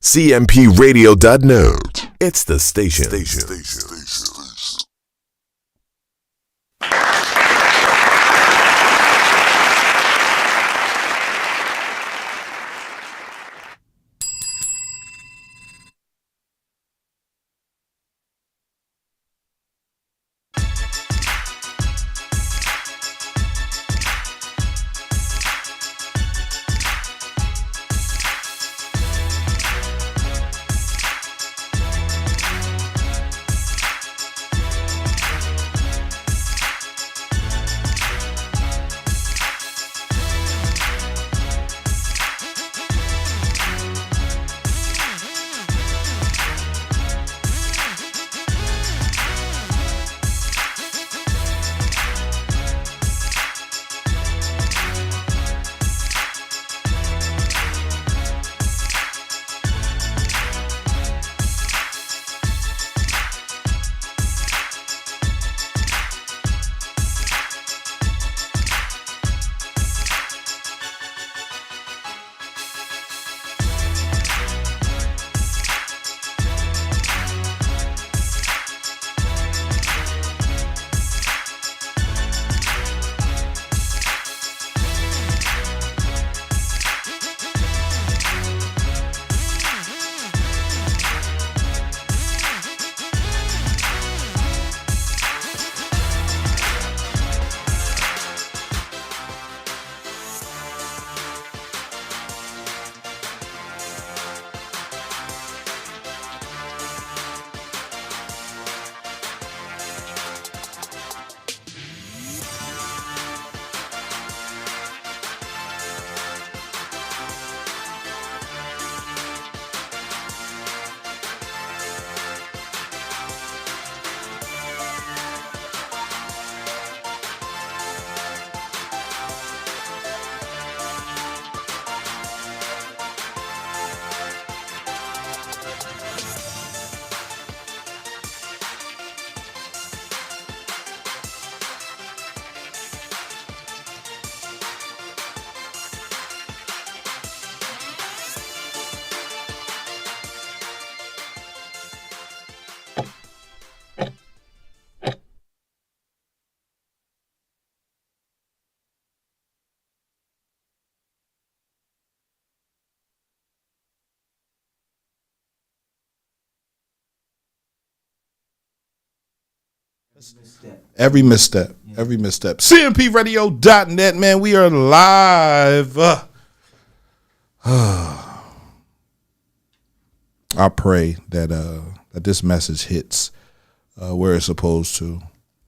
cmpradio.net. It's the station. Every misstep. cmpradio.net, man. We are live. I pray that that this message hits where it's supposed to.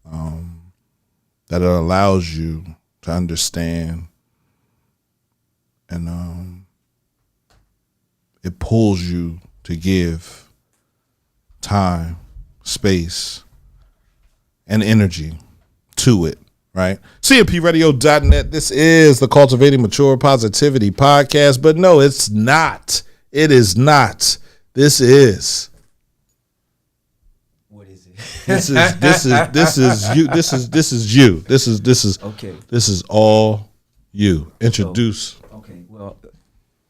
That it allows you to understand, and it pulls you to give time, space, and energy to it, right? cmpradio.net. This is the Cultivating Mature Positivity podcast, but no, it's not. It is not. This is. What is it? This is you. This is you. This is okay. This is all you. Introduce. Okay. Well,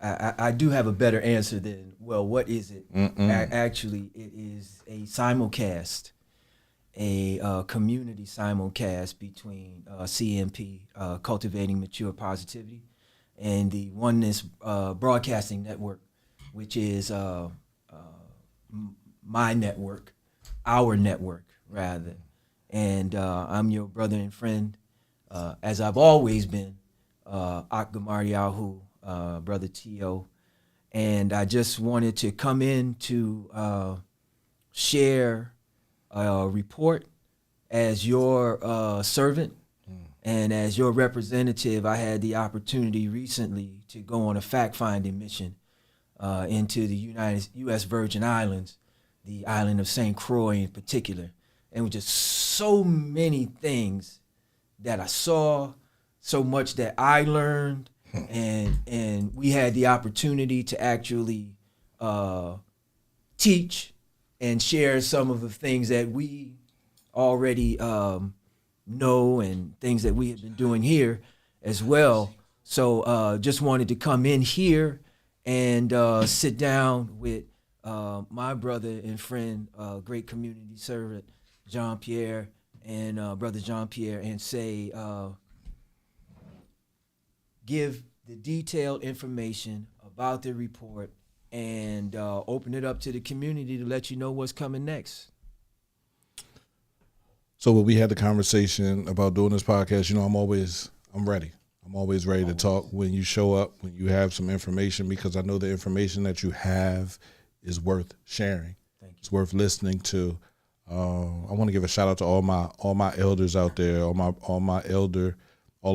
I do have a better answer than, well, what is it? Actually, it is a simulcast. A community simulcast between CMP, Cultivating Mature Positivity, and the Oneness Broadcasting Network, which is my network, our network, rather. And I'm your brother and friend, as I've always been, Ahk Gamariyahu, Brother T.O. And I just wanted to come in to share report as your servant and as your representative. I had the opportunity recently to go on a fact-finding mission into the U.S. Virgin Islands, the island of St. Croix in particular. And with just so many things that I saw, so much that I learned, and we had the opportunity to actually teach and share some of the things that we already know and things that we have been doing here as well. So just wanted to come in here and sit down with my brother and friend, great community servant, Jean-Pierre, and Brother Jean-Pierre, and say, give the detailed information about the report and open it up to the community to let you know what's coming next. So when we had the conversation about doing this podcast, I'm ready. I'm always ready to talk when you show up, when you have some information, because I know the information that you have is worth sharing. Thank you. It's worth listening to. I want to give a shout out to all my elders out there, all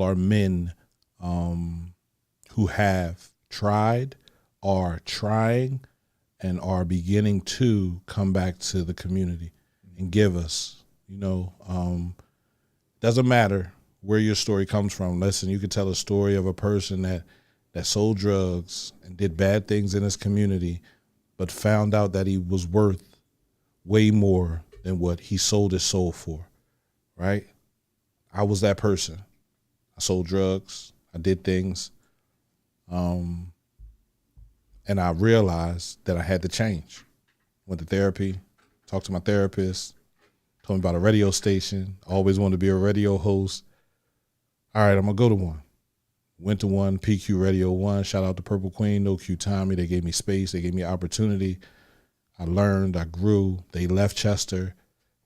our men who have tried, are trying, and are beginning to come back to the community and give us. Doesn't matter where your story comes from. Listen, you could tell a story of a person that sold drugs and did bad things in his community, but found out that he was worth way more than what he sold his soul for, right? I was that person. I sold drugs. I did things. And I realized that I had to change. Went to therapy, talked to my therapist, told me about a radio station. Always wanted to be a radio host. All right, I'm going to go to one. Went to one, PQ Radio 1. Shout out to Purple Queen, No Q Tommy. They gave me space. They gave me opportunity. I learned. I grew. They left Chester,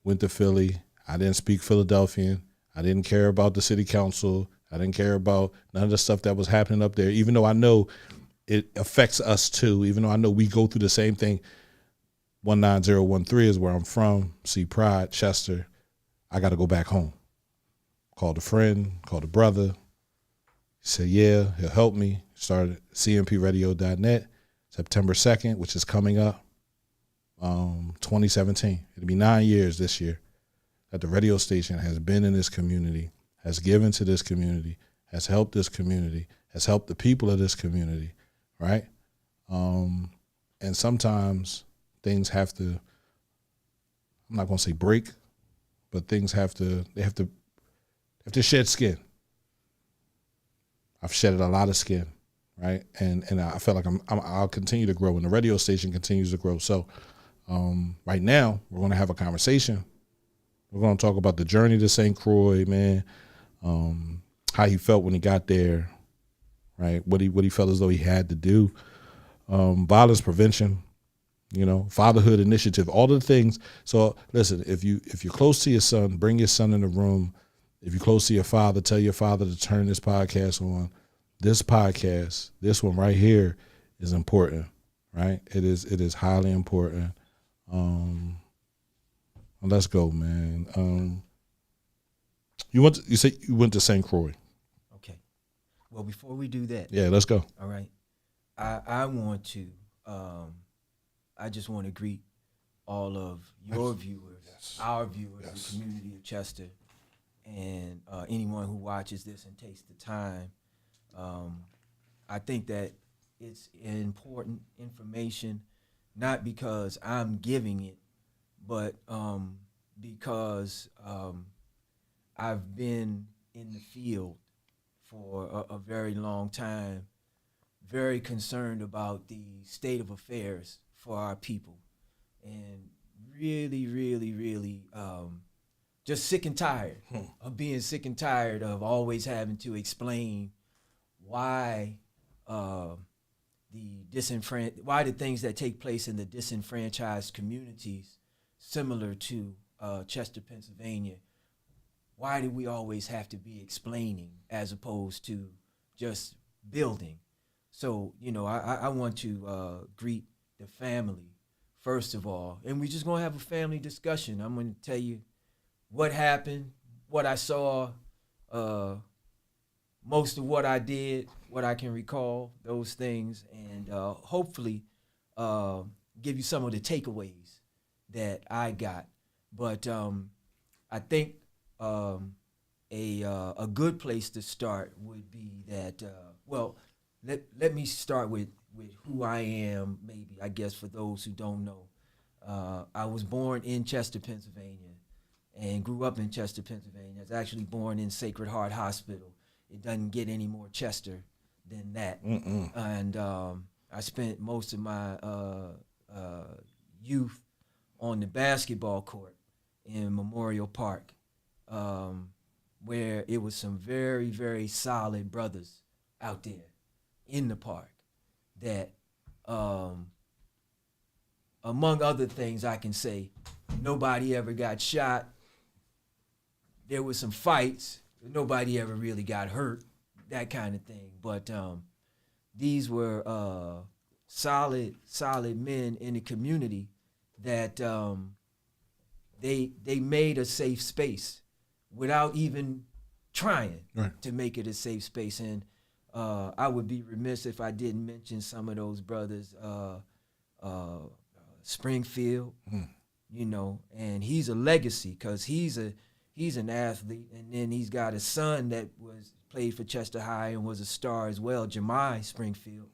went to Philly. I didn't speak Philadelphian. I didn't care about the city council. I didn't care about none of the stuff that was happening up there, even though I know it affects us too, even though I know we go through the same thing. 19013 is where I'm from. See Pride, Chester. I got to go back home. Called a friend, called a brother. He said, yeah, he'll help me. Started cmpradio.net, September 2nd, which is coming up, 2017. It'll be 9 years this year that the radio station has been in this community, has given to this community, has helped this community, has helped the people of this community, right? And sometimes things have to, I'm not going to say break, but things have to shed skin. I've shedded a lot of skin, right? And I feel like I'll continue to grow, and the radio station continues to grow. So right now, we're going to have a conversation. We're going to talk about the journey to St. Croix, man, how he felt when he got there, right? What he felt as though he had to do, violence prevention, fatherhood initiative, all the things. So listen, if you're close to your son, bring your son in the room. If you're close to your father, tell your father to turn this podcast on. This podcast, this one right here, is important, right? It is highly important. Let's go, man. You say you went to St. Croix. Okay. Well, before we do that. Yeah, let's go. All right. I want to, I just want to greet all of your viewers, yes. Our viewers, yes. The community of Chester, and anyone who watches this and takes the time. I think that it's important information, not because I'm giving it, but because I've been in the field for a very long time, very concerned about the state of affairs for our people, and really, really, really just sick and tired of being sick and tired of always having to explain why why the things that take place in the disenfranchised communities, similar to Chester, Pennsylvania, why do we always have to be explaining as opposed to just building? So, I want to greet the family, first of all, and we're just going to have a family discussion. I'm going to tell you what happened, what I saw, most of what I did, what I can recall, those things, and hopefully give you some of the takeaways that I got. But I think a good place to start would be that, let me start with who I am, maybe, I guess, for those who don't know. I was born in Chester, Pennsylvania, and grew up in Chester, Pennsylvania. I was actually born in Sacred Heart Hospital. It doesn't get any more Chester than that. And I spent most of my youth on the basketball court in Memorial Park, where it was some very, very solid brothers out there in the park that, among other things I can say, nobody ever got shot. There was some fights. Nobody ever really got hurt, that kind of thing. But these were solid men in the community that they made a safe space without even trying to make it a safe space. And I would be remiss if I didn't mention some of those brothers. Springfield, you know, and he's a legacy because he's an athlete, and then he's got a son that played for Chester High and was a star as well, Jemai Springfield.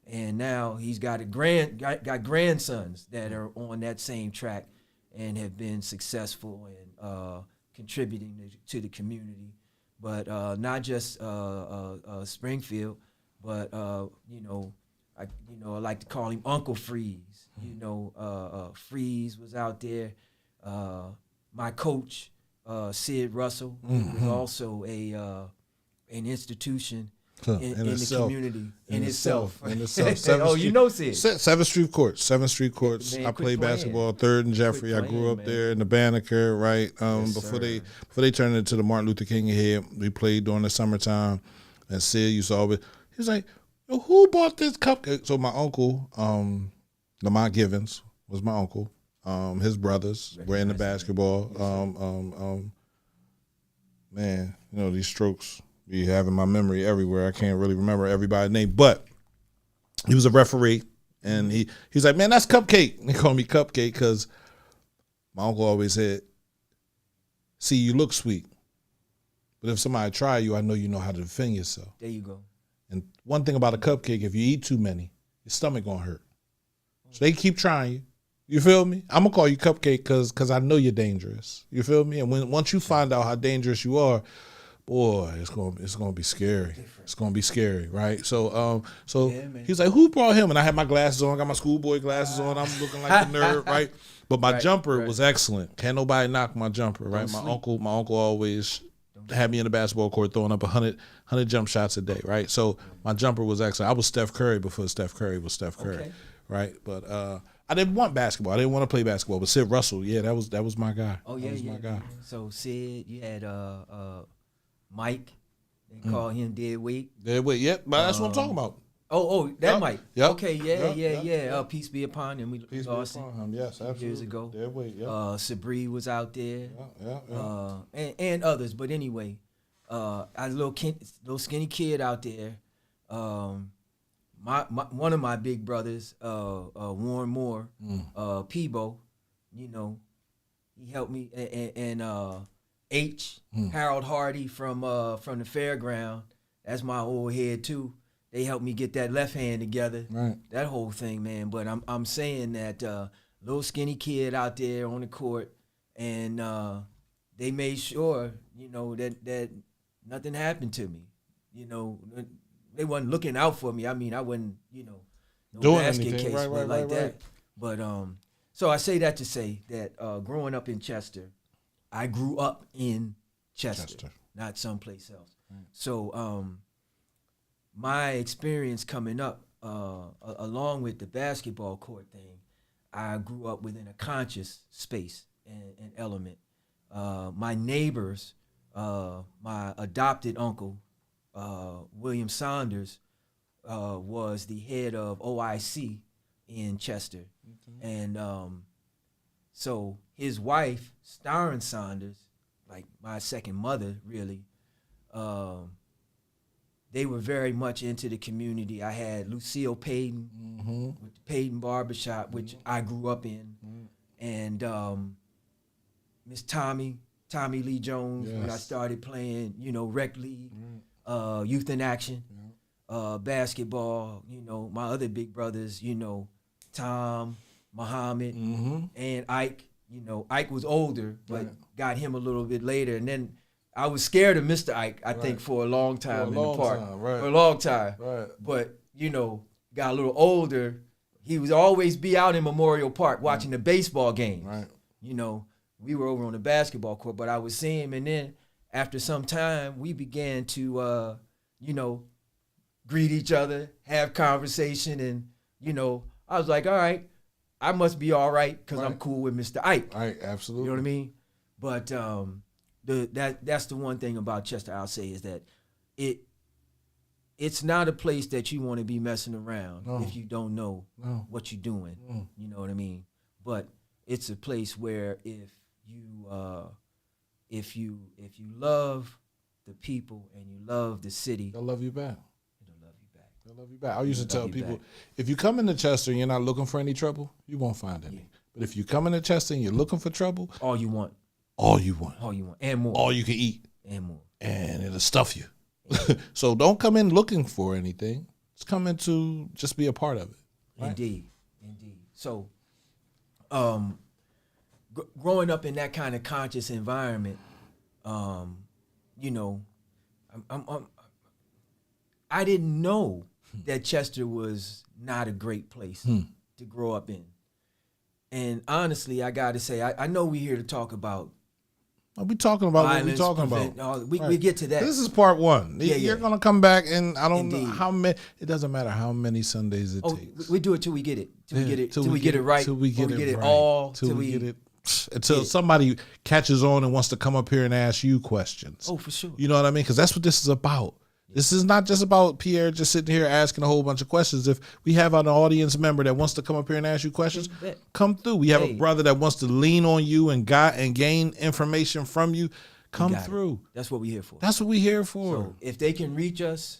And now he's got got grandsons that are on that same track and have been successful and contributing to the community. But not just Springfield, but you know, I like to call him Uncle Freeze. You know, Freeze was out there. My coach, Sid Russell, who was also an institution in the community in itself. Oh, you know Sid. 7th Street Courts. 7th Street Courts. Man, I played playing. basketball, 3rd and Jeffrey. I grew up there in the Banneker, right? Before they turned it into the Martin Luther King head, we played during the summertime, and Sid used to always, he was like, yo, who bought this cupcake? So my uncle, Lamont Givens was my uncle. His brothers were into basketball. Man, you know, these strokes be having my memory everywhere. I can't really remember everybody's name, but he was a referee, and he's like, man, that's Cupcake. And they call me Cupcake because my uncle always said, see, you look sweet, but if somebody try you, I know you know how to defend yourself. There you go. And one thing about a cupcake, if you eat too many, your stomach gonna hurt. So they keep trying you. You feel me? I'm gonna call you Cupcake because I know you're dangerous. You feel me? And once you find out how dangerous you are, boy, it's gonna be scary. It's gonna be scary, right? So he's like, who brought him? And I had my glasses on, I got my schoolboy glasses on. I'm looking like a nerd, right? But my jumper was excellent. Can't nobody knock my jumper, right? My uncle always had me in the basketball court throwing up 100 jump shots a day, right? So my jumper was excellent. I was Steph Curry before Steph Curry was Steph Curry, right? But I didn't want basketball. I didn't want to play basketball. But Sid Russell, yeah, that was my guy. Oh yeah, that was my guy. So Sid, you had Mike. They call him Dead Weight. Dead Weight, yep. But that's what I'm talking about. That Mike. Yep. Okay, yeah. Peace be upon him. Peace be upon him. Yes, absolutely. Years ago. Dead Weight, yeah. Sabri was out there. Yeah. And others. But anyway, I was a little skinny kid out there. One of my big brothers, Warren Moore, Peebo, you know, he helped me, and Harold Hardy from the fairground. That's my old head too. They helped me get that left hand together. Right. That whole thing, man. But I'm saying that little skinny kid out there on the court, and they made sure, you know, that nothing happened to me. You know, they wasn't looking out for me. I mean, I wasn't, you know, no doing basket anything. case Right. that. But so I say that to say that growing up in Chester, I grew up in Chester. Not someplace else. Right. So my experience coming up, along with the basketball court thing, I grew up within a conscious space and element. My neighbors, my adopted uncle, William Saunders, was the head of OIC in Chester. And so his wife, Starrin Saunders, like my second mother, really, they were very much into the community. I had Lucille Payton with the Payton Barbershop, which I grew up in, and Miss Tommy Lee Jones, when I started playing, you know, rec league, youth in action, basketball, you know, my other big brothers, you know, Tom, Muhammad, and Ike. You know, Ike was older, but got him a little bit later. And then I was scared of Mr. Ike, I think, for a long time in the park. For a long time. Right. But, you know, got a little older, he would always be out in Memorial Park watching the baseball games. Right. You know, we were over on the basketball court, but I would see him, and then after some time, we began to, you know, greet each other, have conversation, and, you know, I was like, all right, I must be all right because I'm cool with Mr. Ike. Right, absolutely. You know what I mean? But that's the one thing about Chester, I'll say, is that it's not a place that you want to be messing around if you don't know what you're doing. You know what I mean? But it's a place where if you love the people and you love the city, they'll love you back. It'll love you back. They'll love you back. I used to tell people, if you come into Chester and you're not looking for any trouble, you won't find any. But if you come into Chester and you're looking for trouble, all you want, and more, all you can eat, and more, and it'll stuff you. So don't come in looking for anything. Just come in to just be a part of it. Right? Indeed. So, growing up in that kind of conscious environment, you know, I didn't know that Chester was not a great place to grow up in. And honestly, I got to say, I know we're here to talk about. We talking about violence, what we talking about. We get to that. This is part one. You're gonna come back, and I don't Indeed. know how many. It doesn't matter how many Sundays it takes. We do it till we get it. Till we get it right. Till we get it right. all. Till we get it. Until somebody catches on and wants to come up here and ask you questions. Oh, for sure. You know what I mean? Because that's what this is about. This is not just about Pierre just sitting here asking a whole bunch of questions. If we have an audience member that wants to come up here and ask you questions, come through. We have a brother that wants to lean on you and gain information from you. Come through. That's what we're here for. That's what we're here for. So if they can reach us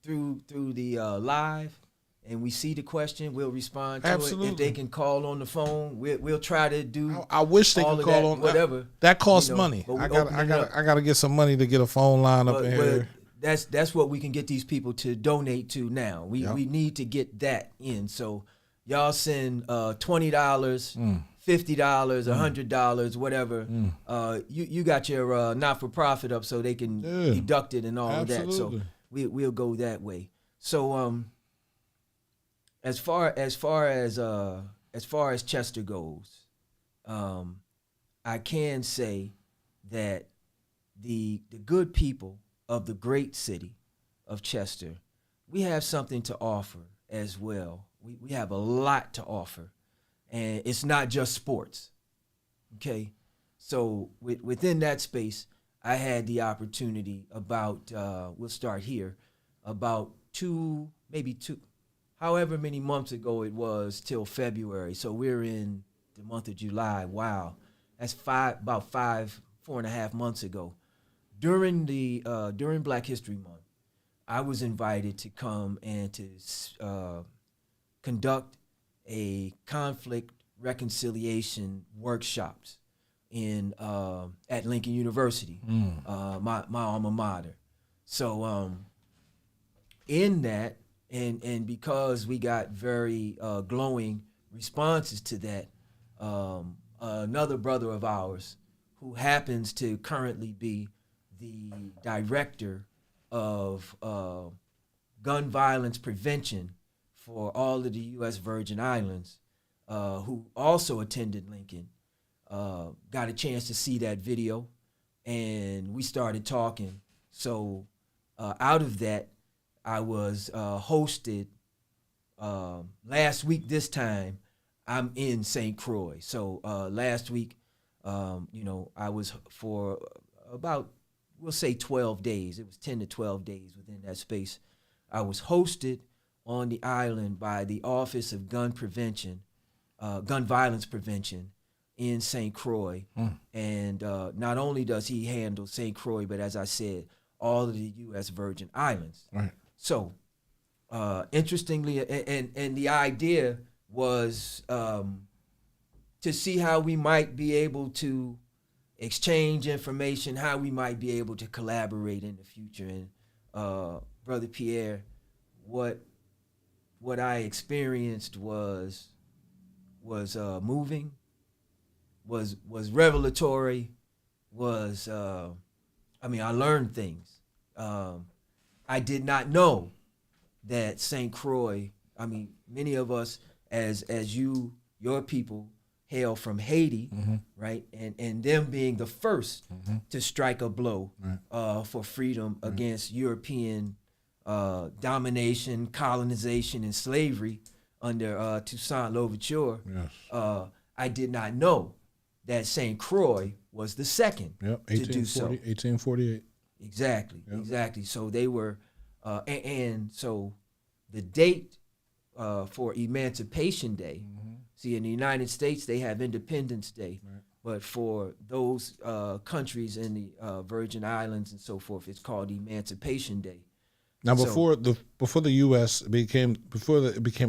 through the live and we see the question, we'll respond to Absolutely. it. If they can call on the phone, we'll try to do. I wish they could call on whatever. That costs money. I got to get some money to get a phone line up in here. That's what we can get these people to donate to now. We need to get that in. So y'all send $20, $50, $100, whatever. You got your not for profit up so they can deduct it and all of that. So we'll go that way. So as far as Chester goes, I can say that the good people of the great city of Chester, we have something to offer as well. We have a lot to offer, and it's not just sports, okay? So within that space, I had the opportunity about, we'll start here, about however many months ago it was till February. So we're in the month of July. Wow, that's about 4.5 months ago. During Black History Month, I was invited to come and to conduct a conflict reconciliation workshops at Lincoln University, my alma mater. So in that, and because we got very glowing responses to that, another brother of ours who happens to currently be the director of gun violence prevention for all of the U.S. Virgin Islands, who also attended Lincoln, got a chance to see that video, and we started talking. So out of that, I was hosted last week. This time, I'm in St. Croix. So last week, I was for about, we'll say 12 days. It was 10 to 12 days within that space. I was hosted on the island by the Office of Gun Violence Prevention in St. Croix. And not only does he handle St. Croix, but as I said, all of the U.S. Virgin Islands. Right. So, interestingly, and the idea was to see how we might be able to exchange information, how we might be able to collaborate in the future. And Brother Pierre, what I experienced was moving, was revelatory, I learned things. I did not know that St. Croix I mean, many of us, as your people hail from Haiti, right? And them being the first to strike a blow for freedom against European domination, colonization, and slavery under Toussaint Louverture. Yes. I did not know that St. Croix was the second Yep. to do so. 1848. Exactly, Yep. exactly. So they were, and so the date for Emancipation Day. See, in the United States, they have Independence Day, but for those countries in the Virgin Islands and so forth, it's called Emancipation Day. Now, So- before the U.S. it became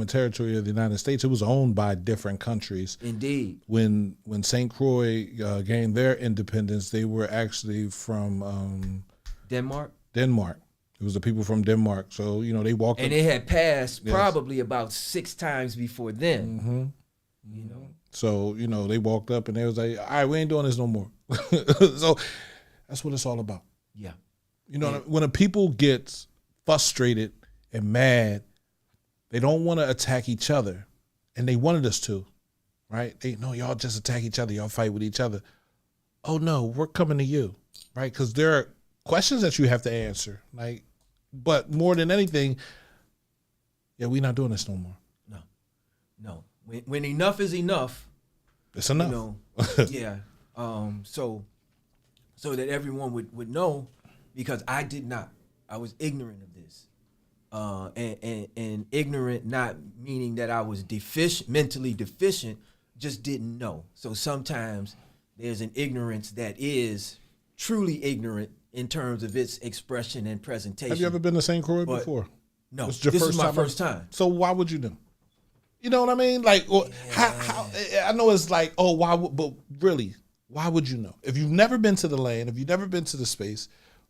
a territory of the United States, it was owned by different countries. Indeed. When St. Croix gained their independence, they were actually from Denmark. Denmark. It was the people from Denmark. So they walked. And it had passed probably about 6 times before then. You know. So they walked up and they was like, "All right, we ain't doing this no more." So that's what it's all about. Yeah. When a people get frustrated and mad, they don't want to attack each other, and they wanted us to, right? Y'all just attack each other, y'all fight with each other. Oh no, we're coming to you, right? Because there are questions that you have to answer, but more than anything, we're not doing this no more. No. When enough is enough, It's enough. Yeah. So that everyone would know, because I did not. I was ignorant of this. And ignorant not meaning that I was mentally deficient, just didn't know. So sometimes there's an ignorance that is truly ignorant in terms of its expression and presentation. Have you ever been to St. Croix before? No, This is my first time. So why would you know? You know what I mean? How I know it's like, oh, why would, but really, why would you know? If you've never been to the land, if you've never been to the space,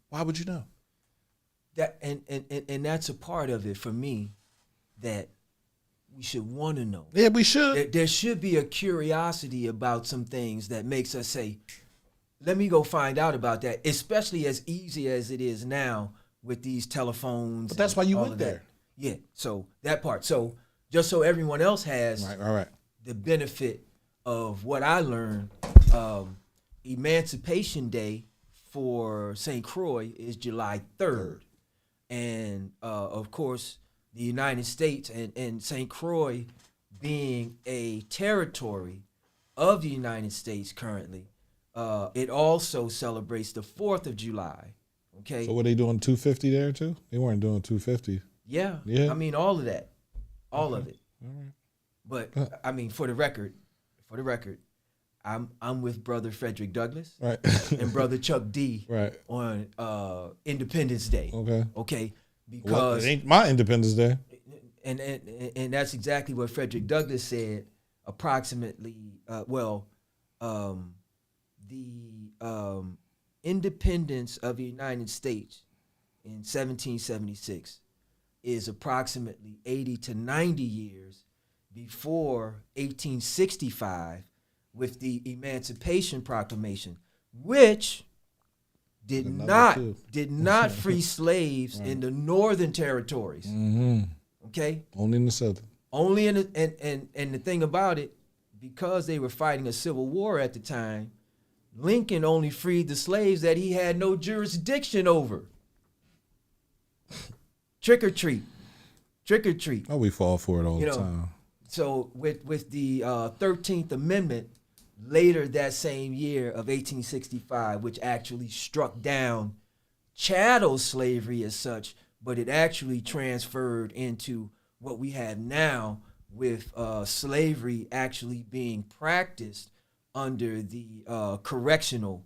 why would you know? That and that's a part of it for me, that we should want to know. Yeah, we should. There should be a curiosity about some things that makes us say, let me go find out about that, especially as easy as it is now with these telephones. But that's why you went there. Yeah, so that part. So just so everyone else has Right. the benefit of what I learned, Emancipation Day for St. Croix is July 3rd. And of course, the United States and St. Croix being a territory of the United States currently, it also celebrates the 4th of July. Okay. So were they doing 250 there too? They weren't doing 250. Yeah. I mean, all of that. All of it. All right. But I mean, for the record, I'm with Brother Frederick Douglass, Right. and Brother Chuck D, Right. on Independence Day. Okay. Okay, Well, because it ain't my Independence Day. and that's exactly what Frederick Douglass said. Approximately, the independence of the United States in 1776 is approximately 80 to 90 years before 1865, with the Emancipation Proclamation, which did not free slaves in the northern territories. Mm-hmm. Okay, Only in the southern. only in and the thing about it, because they were fighting a civil war at the time, Lincoln only freed the slaves that he had no jurisdiction over. Trick or treat. Oh, we fall for it all You the know, time. So with the 13th Amendment later that same year of 1865, which actually struck down chattel slavery as such, but it actually transferred into what we have now, with slavery actually being practiced under the correctional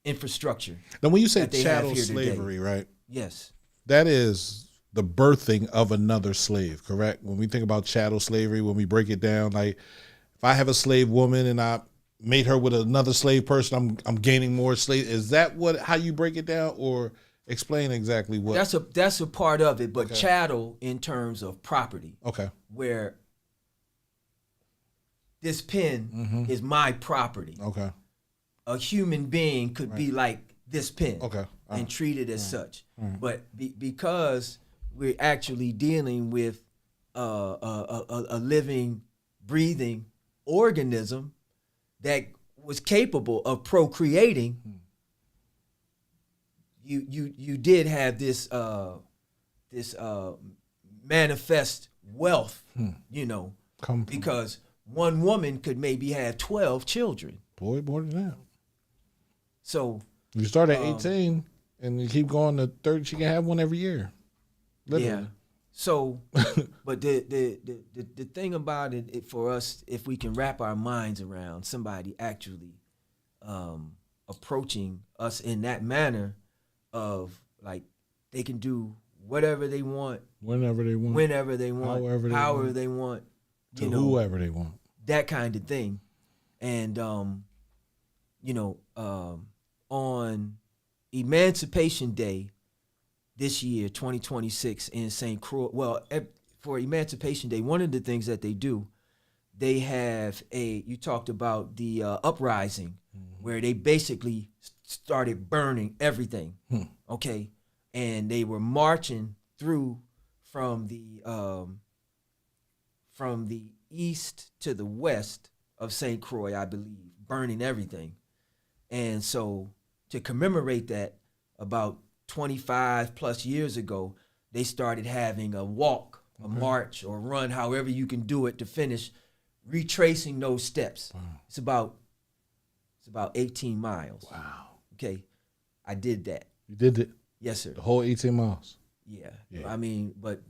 infrastructure. Now, when you say that they have chattel here today. slavery, right? Yes. That is the birthing of another slave, correct? When we think about chattel slavery, when we break it down, like if I have a slave woman and I mate her with another slave person, I'm gaining more slaves. Is that how you break it down, or explain exactly what? That's a part of it, but chattel in terms of property. Okay. Where this pen is my property. Okay. A human being could be like this pen. Okay. And treated as such. But because we're actually dealing with a living, breathing organism that was capable of procreating. You did have this manifest wealth, because one woman could maybe have 12 children. Boy, more than that. So you start at 18 and you keep going to 30. She can have one every year. Literally. Yeah. So, but the thing about it for us, if we can wrap our minds around somebody actually approaching us in that manner of like they can do whatever they want, whenever they want, however they want, to whoever they want, that kind of thing. And on Emancipation Day this year, 2026 in St. Croix, for Emancipation Day, one of the things that they do, they have you talked about the uprising, where they basically started burning everything, okay? And they were marching through from the east to the west of St. Croix, I believe, burning everything. And so to commemorate that, about 25 plus years ago, they started having a walk, a march, or run, however you can do it to finish, retracing those steps. Wow. It's about 18 miles. Wow. Okay, I did that. You did it? Yes, sir. The whole 18 miles? Yeah. I mean, but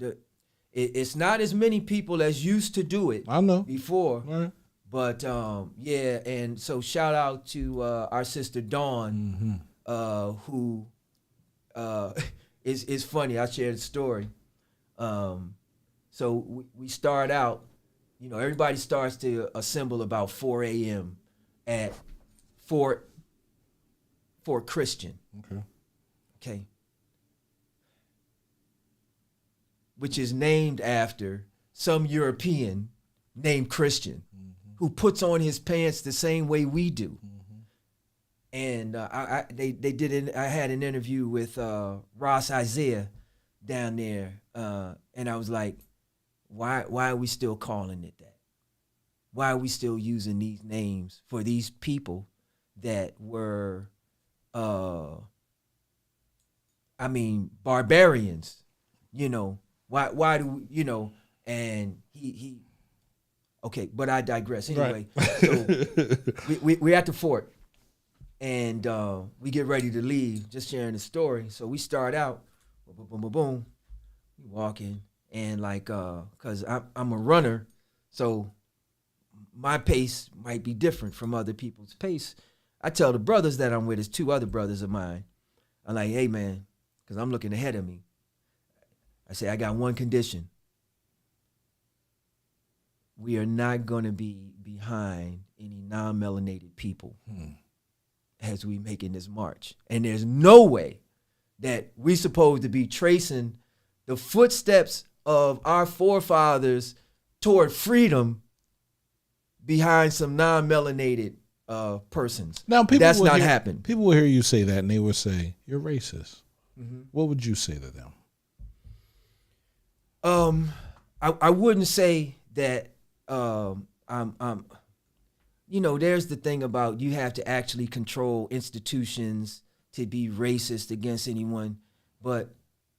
it's not as many people as used to do it. I know. Before. Right. But, and so shout out to our sister Dawn, who is funny. I shared a story. So we start out, everybody starts to assemble about 4 a.m. at Fort Christian. Okay. Which is named after some European named Christian who puts on his pants the same way we do. And I had an interview with Ross Isaiah down there, and I was like, why are we still calling it that? Why are we still using these names for these people that were, barbarians? Why do we, and he okay, but I digress. Anyway, right. So we're at the fort, and we get ready to leave, just sharing the story. So we start out, boom, boom, boom, boom, we walking, and cause I'm a runner, so my pace might be different from other people's pace. I tell the brothers that I'm with, is 2 other brothers of mine. I'm like, hey man, cause I'm looking ahead of me. I say, I got one condition. We are not going to be behind any non-melanated people as we making this march. And there's no way that we're supposed to be tracing the footsteps of our forefathers toward freedom behind some non-melanated persons. Now, that's not happening. People will hear you say that, and they will say, you're racist. What would you say to them? I wouldn't say that there's the thing about you have to actually control institutions to be racist against anyone, but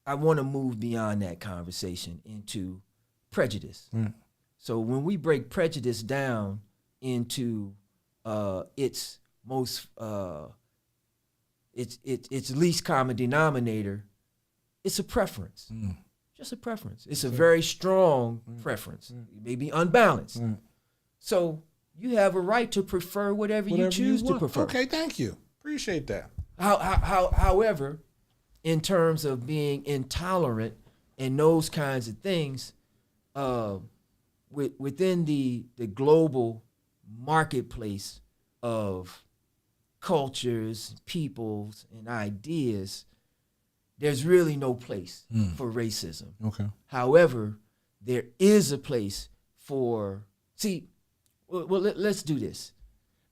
I want to move beyond that conversation into prejudice. So when we break prejudice down into its most its least common denominator, it's a preference. Just a preference. It's a very strong preference. It may be unbalanced. So you have a right to prefer whatever you choose to prefer. Okay, thank you. Appreciate that. However, in terms of being intolerant and those kinds of things, within the global marketplace of cultures, peoples, and ideas, there's really no place for racism. Okay. However, there is a place for, let's do this.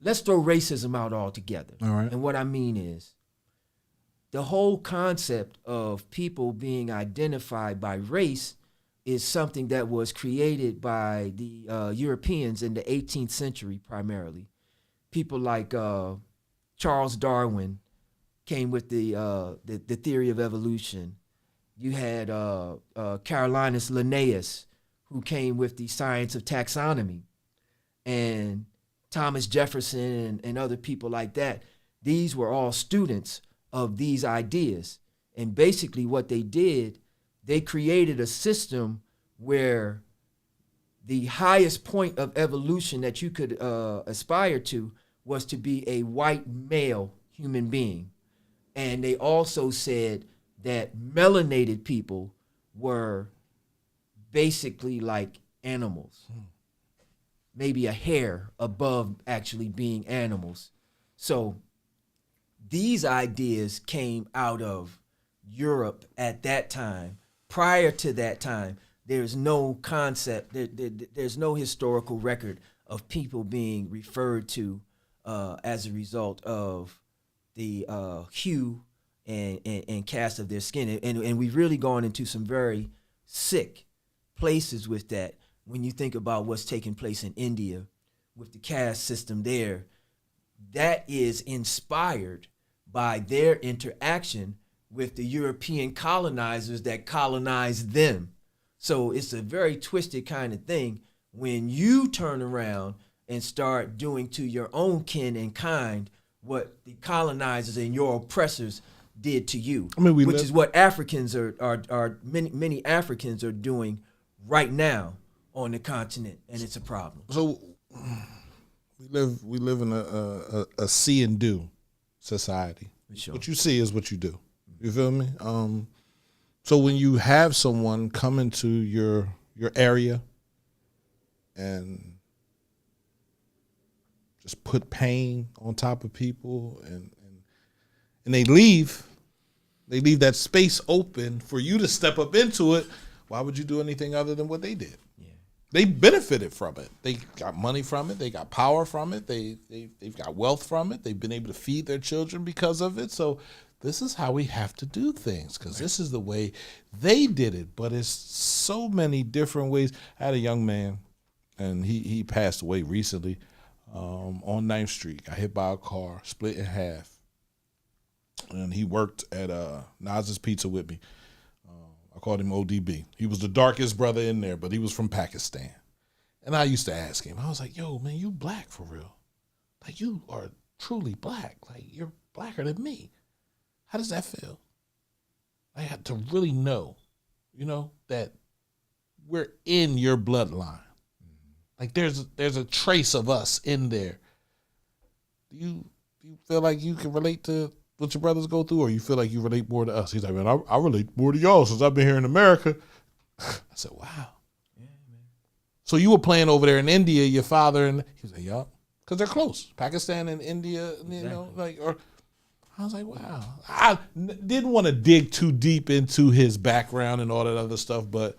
Let's throw racism out altogether. All right. And what I mean is, the whole concept of people being identified by race is something that was created by the Europeans in the 18th century primarily. People like Charles Darwin came with the theory of evolution. You had Carolinus Linnaeus, who came with the science of taxonomy, and Thomas Jefferson and other people like that. These were all students of these ideas. And basically what they did, they created a system where the highest point of evolution that you could aspire to was to be a white male human being. And they also said that melanated people were basically like animals, maybe a hair above actually being animals. So these ideas came out of Europe at that time. Prior to that time, there's no concept, there's no historical record of people being referred to as a result of the hue and cast of their skin. And we've really gone into some very sick places with that. When you think about what's taking place in India with the caste system there, that is inspired by their interaction with the European colonizers that colonized them. So it's a very twisted kind of thing when you turn around and start doing to your own kin and kind what the colonizers and your oppressors did to you. I mean, which is what Africans are many Africans are doing right now on the continent, and it's a problem. So we live in a see and do society. Sure. What you see is what you do. You feel me? So when you have someone come into your area and just put pain on top of people and they leave that space open for you to step up into it, why would you do anything other than what they did? Yeah. They benefited from it. They got money from it. They got power from it. They've got wealth from it. They've been able to feed their children because of it. So this is how we have to do things because this is the way they did it. But it's so many different ways. I had a young man, and he passed away recently on 9th Street. Got hit by a car, split in half. And he worked at Naz's Pizza with me. I called him ODB. He was the darkest brother in there, but he was from Pakistan. And I used to ask him, I was like, yo, man, you black for real. Like, you are truly black. Like, you're blacker than me. How does that feel? I had to really know, that we're in your bloodline. Like, there's a trace of us in there. Do you feel like you can relate to what your brothers go through, or you feel like you relate more to us? He's like, man, I relate more to y'all since I've been here in America. I said, wow. Yeah, man. So you were playing over there in India, your father, and he was like, yup. Because they're close. Pakistan and India, or I was like, wow. I didn't want to dig too deep into his background and all that other stuff, but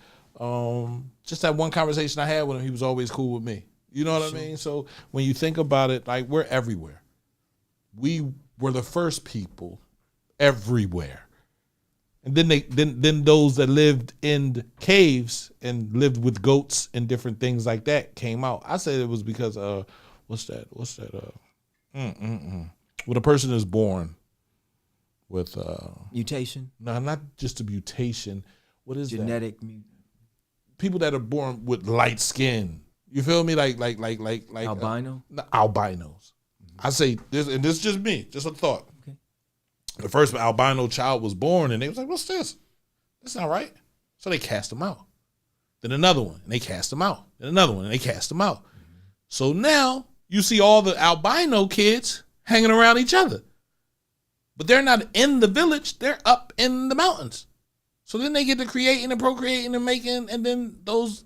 just that one conversation I had with him, he was always cool with me. You know what I mean? So when you think about it, like, we're everywhere. We were the first people everywhere. And then those that lived in caves and lived with goats and different things like that came out. I said it was because when a person is born with mutation? No, not just a mutation. What is genetic that? People that are born with light skin. You feel me? Like albino? Albinos. I say this, and this is just me, just a thought. Okay. The first albino child was born, and they was like, what's this? That's not right. So they cast him out. Then another one, and they cast him out. Then another one, and they cast him out. Mm-hmm. So now you see all the albino kids hanging around each other. But they're not in the village. They're up in the mountains. So then they get to creating and procreating and making, and then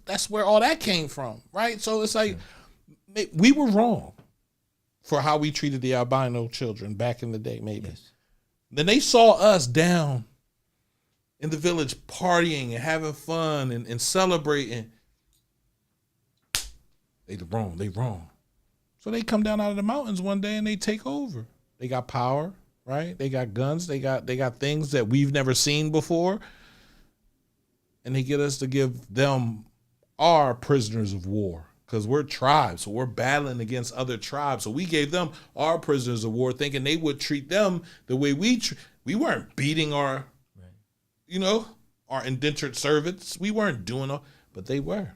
that's where all that came from, right? So it's like, we were wrong for how we treated the albino children back in the day, maybe. Yes. Then they saw us down in the village partying and having fun and celebrating. They wrong. So they come down out of the mountains one day and they take over. They got power, right? They got guns. They got things that we've never seen before. And they get us to give them our prisoners of war, because we're tribes, so we're battling against other tribes. So we gave them our prisoners of war, thinking they would treat them the way we weren't beating our, our indentured servants. We weren't doing all, but they were.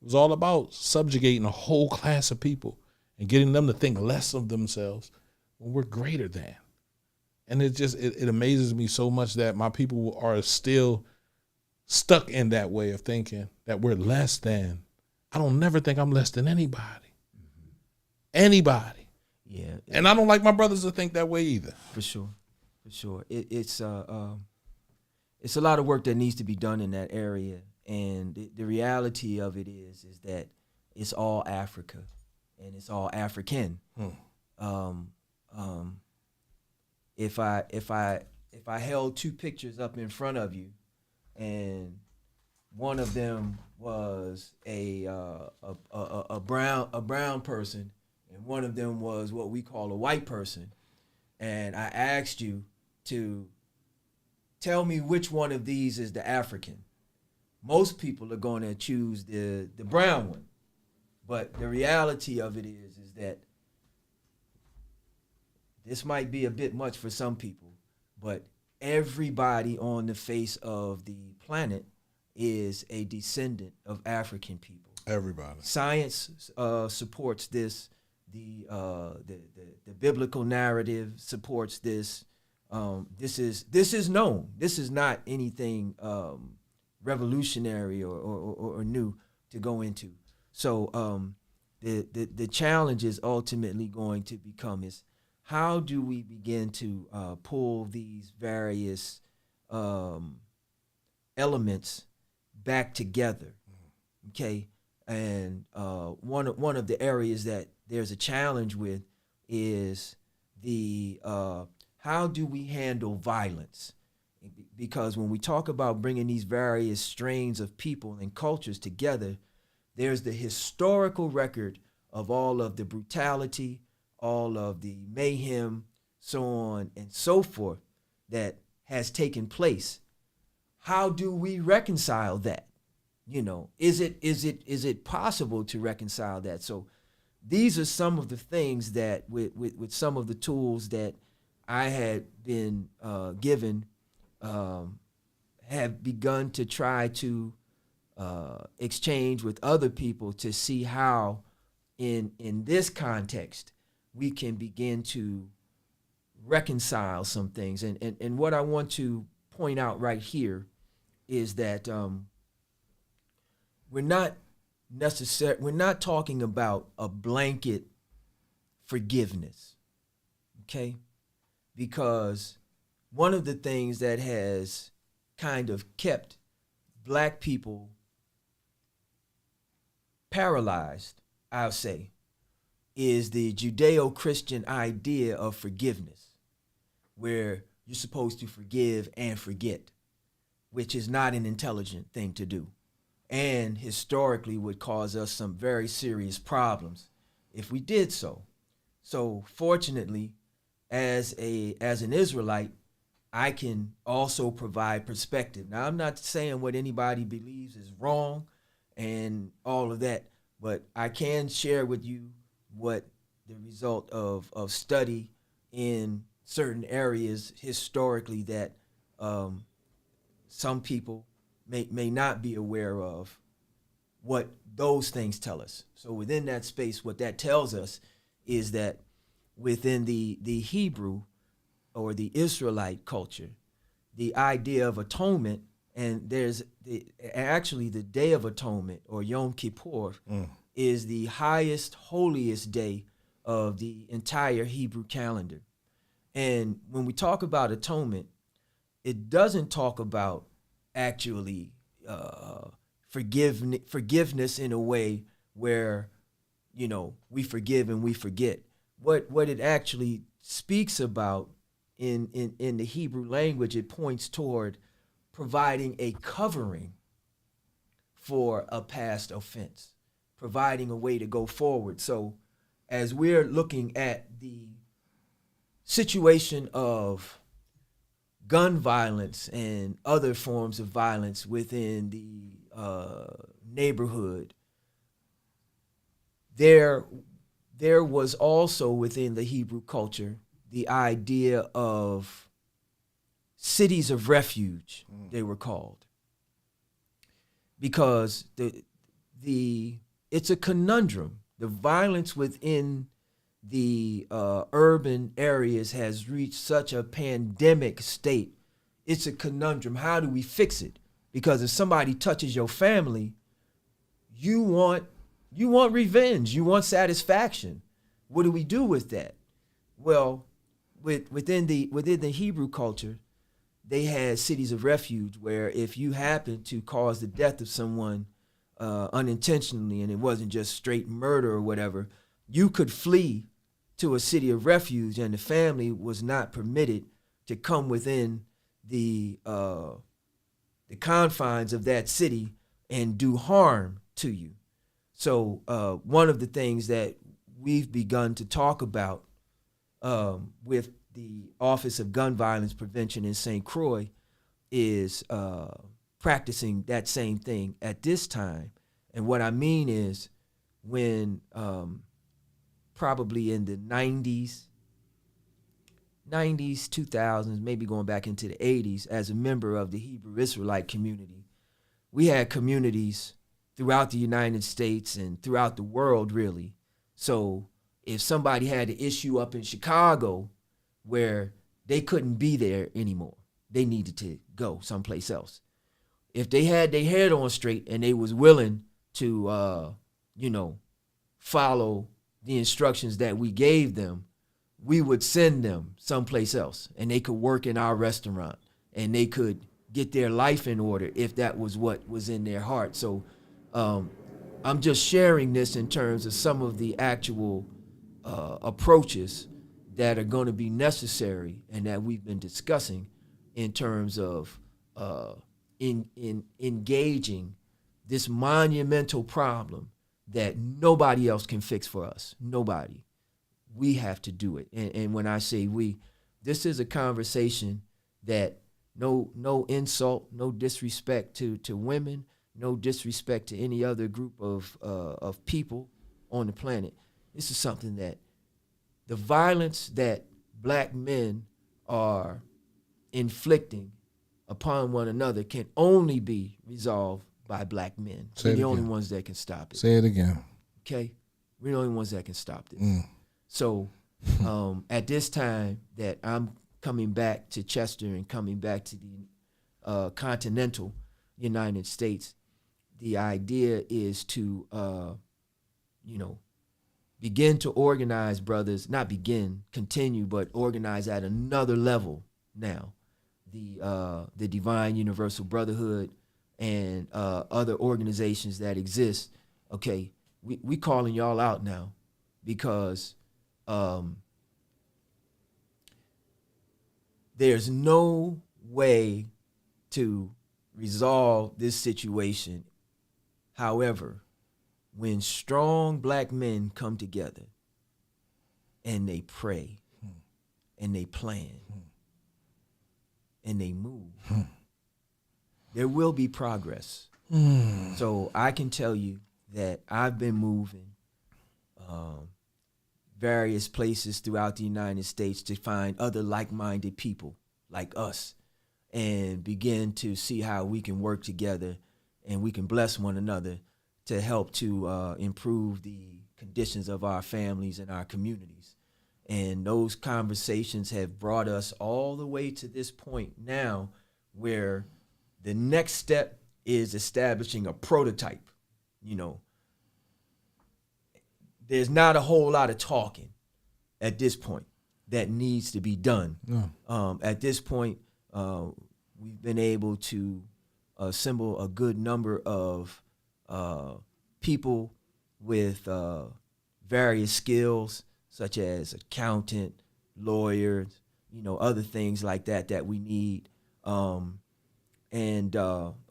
It was all about subjugating a whole class of people and getting them to think less of themselves when we're greater than. And it amazes me so much that my people are still stuck in that way of thinking that we're less than. I don't never think I'm less than anybody. Mm-hmm. Anybody. Yeah. And I don't like my brothers to think that way either. For sure. It's a lot of work that needs to be done in that area. And the reality of it is that it's all Africa and it's all African. If I held two pictures up in front of you, and one of them was a brown person, and one of them was what we call a white person, and I asked you to tell me which one of these is the African, most people are going to choose the brown one. But the reality of it is that this might be a bit much for some people, but everybody on the face of the planet is a descendant of African people. Everybody. Science supports this. The biblical narrative supports this. This is known. This is not anything revolutionary or new to go into. So the challenge is ultimately going to become is, how do we begin to pull these various elements back together? Okay, and one of the areas that there's a challenge with is the how do we handle violence? Because when we talk about bringing these various strains of people and cultures together, there's the historical record of all of the brutality, all of the mayhem, so on and so forth, that has taken place. How do we reconcile that? Is it possible to reconcile that? So these are some of the things that with some of the tools that I had been given, have begun to try to exchange with other people to see how in this context we can begin to reconcile some things. And what I want to point out right here is that we're not talking about a blanket forgiveness, okay? Because one of the things that has kind of kept black people paralyzed, I'll say, is the Judeo-Christian idea of forgiveness, where you're supposed to forgive and forget, which is not an intelligent thing to do, and historically would cause us some very serious problems if we did so. So fortunately, as an Israelite, I can also provide perspective. Now, I'm not saying what anybody believes is wrong and all of that, but I can share with you what the result of study in certain areas historically that some people may not be aware of, what those things tell us. So within that space, what that tells us is that within the Hebrew or the Israelite culture, the idea of atonement, and there's actually the Day of Atonement, or Yom Kippur, is the highest, holiest day of the entire Hebrew calendar. And when we talk about atonement, it doesn't talk about actually forgiveness in a way where, we forgive and we forget. What it actually speaks about in the Hebrew language, it points toward providing a covering for a past offense, providing a way to go forward. So as we're looking at the situation of gun violence and other forms of violence within the neighborhood, there was also within the Hebrew culture the idea of cities of refuge, they were called, because it's a conundrum. The violence within the urban areas has reached such a pandemic state. It's a conundrum. How do we fix it? Because if somebody touches your family, you want revenge. You want satisfaction. What do we do with that? Well, within the Hebrew culture, they had cities of refuge where if you happen to cause the death of someone unintentionally, and it wasn't just straight murder or whatever, you could flee to a city of refuge, and the family was not permitted to come within the confines of that city and do harm to you. So one of the things that we've begun to talk about with the Office of Gun Violence Prevention in St. Croix is practicing that same thing at this time. And what I mean is when probably in the 90s, 2000s, maybe going back into the 80s, as a member of the Hebrew Israelite community, we had communities throughout the United States and throughout the world, really. So if somebody had an issue up in Chicago where they couldn't be there anymore, they needed to go someplace else. If they had their head on straight and they was willing to, follow the instructions that we gave them, we would send them someplace else, and they could work in our restaurant, and they could get their life in order if that was what was in their heart. So I'm just sharing this in terms of some of the actual approaches that are going to be necessary and that we've been discussing in terms of in engaging this monumental problem that nobody else can fix for us. Nobody. We have to do it. And when I say we, this is a conversation that no insult, no disrespect to women, no disrespect to any other group of people on the planet. This is something that the violence that black men are inflicting upon one another can only be resolved by black men. We're the only ones that can stop it. Say it again. Okay? We're the only ones that can stop this. So at this time that I'm coming back to Chester and coming back to the continental United States, the idea is to, begin to organize, brothers, not begin, continue, but organize at another level now. The Divine Universal Brotherhood and other organizations that exist, okay, we calling y'all out now because there's no way to resolve this situation. However, when strong black men come together and they pray and they plan and they move, there will be progress. So I can tell you that I've been moving various places throughout the United States to find other like-minded people like us and begin to see how we can work together and we can bless one another to help to improve the conditions of our families and our communities. And those conversations have brought us all the way to this point now where the next step is establishing a prototype. There's not a whole lot of talking at this point that needs to be done. No. At this point, we've been able to assemble a good number of people with various skills, such as accountant, lawyers, other things like that we need, and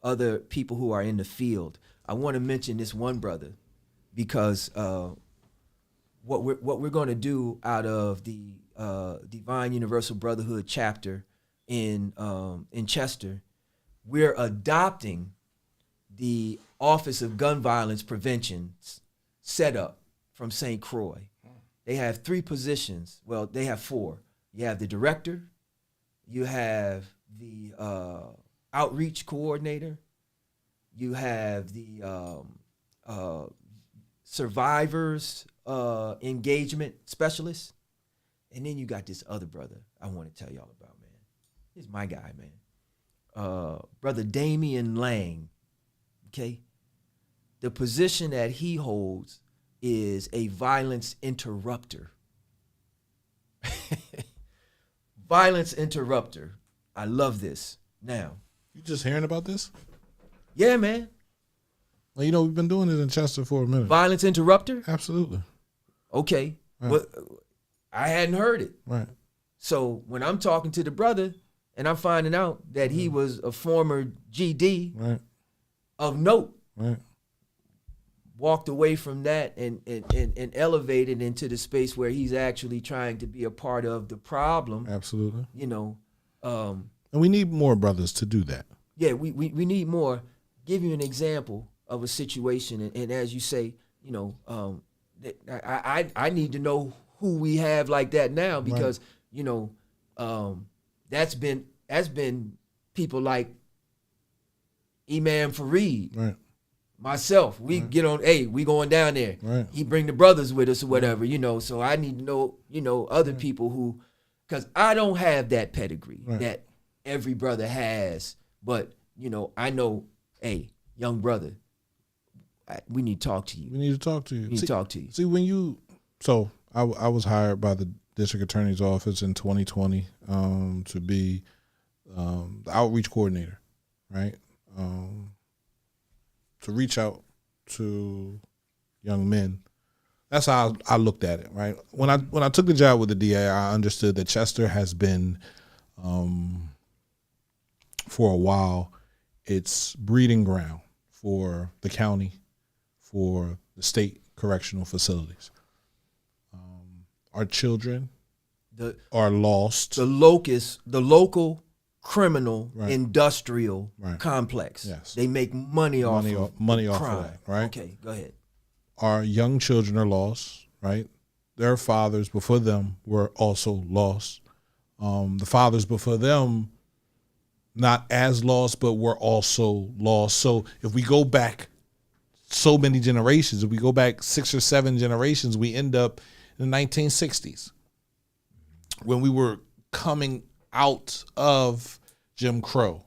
other people who are in the field. I want to mention this one brother because what we're going to do out of the Divine Universal Brotherhood chapter in Chester, we're adopting the Office of Gun Violence Prevention setup from St. Croix. They have 3 positions. Well, they have 4. You have the director, you have the outreach coordinator, you have the survivors engagement specialist, and then you got this other brother I want to tell y'all about, man. He's my guy, man. Brother Damian Lang, okay? The position that he holds is a violence interrupter. Violence interrupter. I love this. Now, You just hearing about this? yeah, man. Well, we've been doing it in Chester for a minute. Violence interrupter? Absolutely. Okay. Right. But I hadn't heard it. Right. So when I'm talking to the brother and I'm finding out that he was a former GD Right. of note, Right. walked away from that and elevated into the space where he's actually trying to be a part of the problem. Absolutely. And we need more brothers to do that. Yeah, we need more. Give you an example of a situation, and as you say, I need to know who we have like that now, because that's been people like Imam Fareed, Right. myself. We get on, hey, we going down there. Right. He bring the brothers with us or whatever, so I need to know, other people who, because I don't have that pedigree that every brother has, but I know, hey, young brother, we need to talk to you. We need to talk to you. We need to talk to you. See, so I was hired by the district attorney's office in 2020 to be the outreach coordinator, right? To reach out to young men. That's how I looked at it, right? When I took the job with the DA, I understood that Chester has been, for a while, it's breeding ground for the county, for the state correctional facilities. Our children are lost. The local criminal Right. industrial Right. complex. Yes. They make money off Money of off crime. of that, right? Okay, go ahead. Our young children are lost, right? Their fathers before them were also lost. The fathers before them, not as lost, but were also lost. So if we go back so many generations, if we go back 6 or 7 generations, we end up in the 1960s when we were coming out of Jim Crow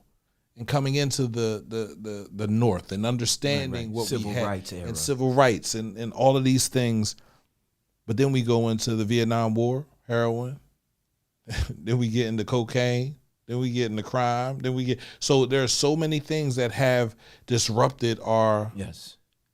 and coming into the North and understanding what Civil we had rights era. and civil rights and all of these things. But then we go into the Vietnam War, heroin. Then we get into cocaine. Then we get into crime. So there are so many things that have disrupted our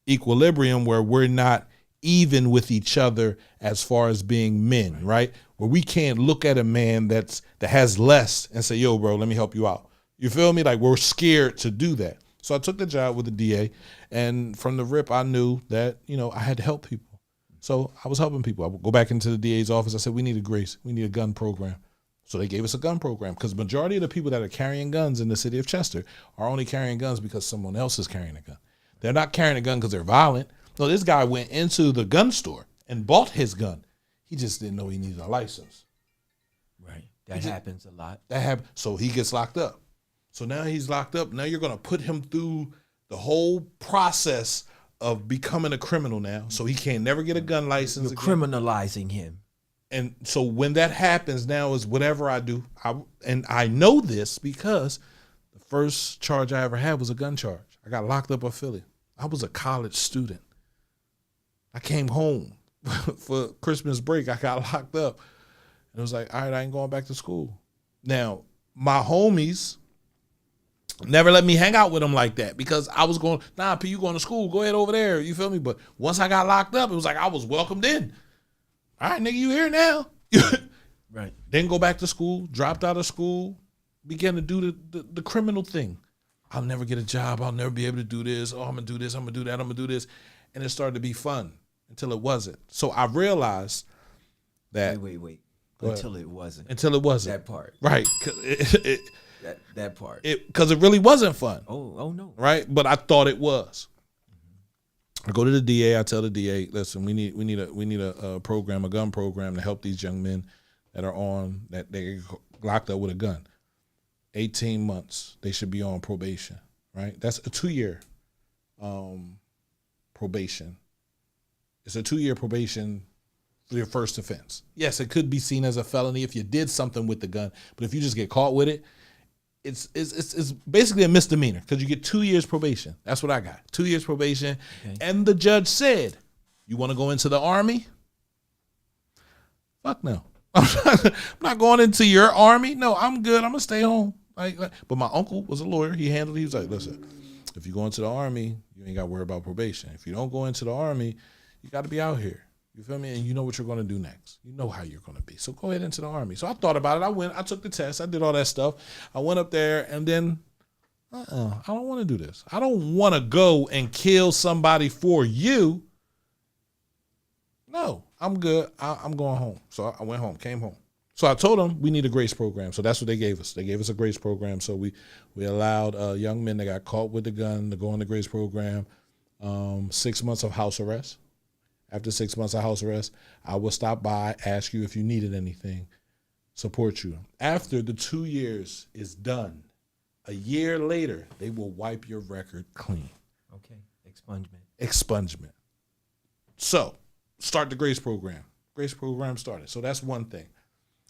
equilibrium where we're not even with each other as far as being men, right? Where we can't look at a man that has less and say, yo, bro, let me help you out. You feel me? Like, we're scared to do that. So I took the job with the DA, and from the rip, I knew that, I had to help people. So I was helping people. I would go back into the DA's office. I said, we need a grace. We need a gun program. So they gave us a gun program, because the majority of the people that are carrying guns in the city of Chester are only carrying guns because someone else is carrying a gun. They're not carrying a gun because they're violent. No, this guy went into the gun store and bought his gun. He just didn't know he needed a license. Right. That happens a lot. So he gets locked up. So now he's locked up. Now you're going to put him through the whole process of becoming a criminal now. So he can't never get a gun license. You're criminalizing him. And so when that happens, now is whatever I do. I know this because the first charge I ever had was a gun charge. I got locked up in Philly. I was a college student. I came home for Christmas break. I got locked up. And it was like, all right, I ain't going back to school. Now, my homies never let me hang out with them like that, because I was going, nah, P, you going to school, go ahead over there. You feel me? But once I got locked up, it was like I was welcomed in. All right, nigga, you here now. Right. Then go back to school, dropped out of school, began to do the criminal thing. I'll never get a job. I'll never be able to do this. Oh, I'm going to do this. I'm going to do that. I'm going to do this. And it started to be fun. until it wasn't. So I realized that Wait. Until it wasn't. Until it wasn't. That part. Right. That part. Because it really wasn't fun. Oh no. Right. But I thought it was. I go to the DA. I tell the DA, listen, we need a program, a gun program to help these young men that are that they get locked up with a gun. 18 months. They should be on probation. Right. That's a 2-year probation. It's a 2-year probation for your first offense. Yes, it could be seen as a felony if you did something with the gun, but if you just get caught with it, it's basically a misdemeanor because you get 2 years probation. That's what I got. 2 years probation. Okay. And the judge said, you want to go into the Army? Fuck no. I'm not going into your Army. No, I'm good. I'm going to stay home. But my uncle was a lawyer. He was like, listen, if you go into the Army, you ain't got to worry about probation. If you don't go into the Army, you got to be out here. You feel me? And you know what you're going to do next. You know how you're going to be. So go ahead into the Army. So I thought about it. I took the test. I did all that stuff. I went up there and then, I don't want to do this. I don't want to go and kill somebody for you. No, I'm good. I'm going home. So I went home, came home. So I told them we need a grace program. So that's what they gave us. They gave us a grace program. So we allowed young men that got caught with the gun to go on the grace program, 6 months of house arrest. After 6 months of house arrest, I will stop by, ask you if you needed anything, support you. After the 2 years is done, a year later, they will wipe your record clean. Okay, expungement. So, start the grace program. Grace program started. So that's one thing.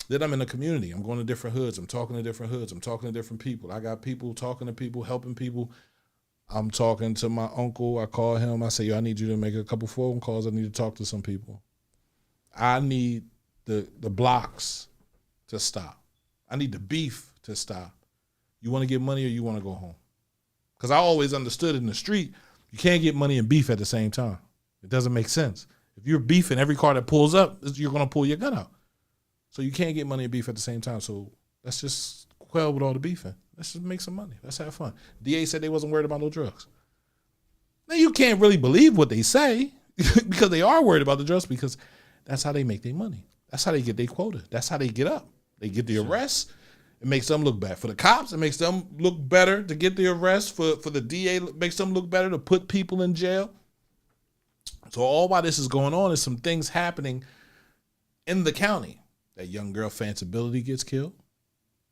Then I'm in the community. I'm going to different hoods. I'm talking to different hoods. I'm talking to different people. I got people talking to people, helping people. I'm talking to my uncle. I call him. I say, yo, I need you to make a couple phone calls. I need to talk to some people. I need the blocks to stop. I need the beef to stop. You want to get money or you want to go home? Because I always understood in the street, you can't get money and beef at the same time. It doesn't make sense. If you're beefing, every car that pulls up, you're going to pull your gun out. So you can't get money and beef at the same time. So let's just quell with all the beefing. Let's just make some money. Let's have fun. DA said they wasn't worried about no drugs. Now you can't really believe what they say because they are worried about the drugs because that's how they make their money. That's how they get their quota. That's how they get up. They get the arrest. It makes them look bad. For the cops, it makes them look better to get the arrest. For the DA, it makes them look better to put people in jail. So all while this is going on is some things happening in the county. That young girl, Fancibility, gets killed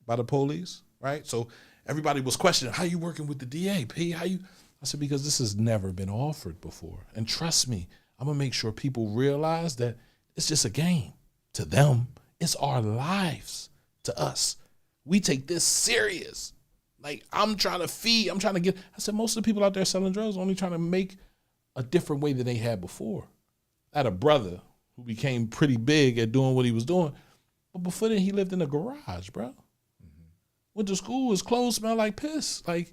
by the police, right? So everybody was questioning, how you working with the DA, P? I said, because this has never been offered before. And trust me, I'm going to make sure people realize that it's just a game. To them, it's our lives. To us, we take this serious. Like, I'm trying to get, I said, most of the people out there selling drugs are only trying to make a different way than they had before. I had a brother who became pretty big at doing what he was doing. But before then, he lived in a garage, bro. Mm-hmm. Went to school, his clothes smelled like piss. Like,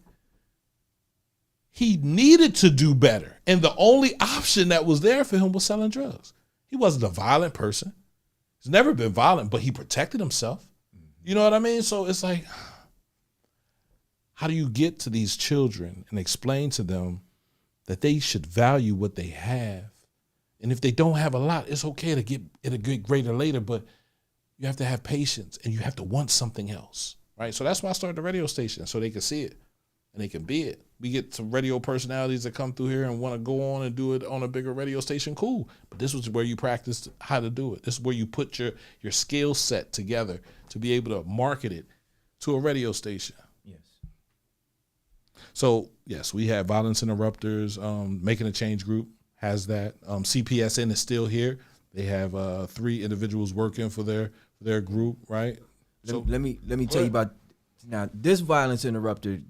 he needed to do better. And the only option that was there for him was selling drugs. He wasn't a violent person. He's never been violent, but he protected himself. Mm-hmm. You know what I mean? So it's like, how do you get to these children and explain to them that they should value what they have? And if they don't have a lot, it's okay to get it a good greater later, but you have to have patience and you have to want something else, right? So that's why I started the radio station, so they can see it and they can be it. We get some radio personalities that come through here and want to go on and do it on a bigger radio station, cool. But this was where you practiced how to do it. This is where you put your skill set together to be able to market it to a radio station. Yes. So, yes, we have Violence Interrupters, Making a Change Group has that. CPSN is still here. They have 3 individuals working for their group, right? So let me tell you about now this Violence Interrupter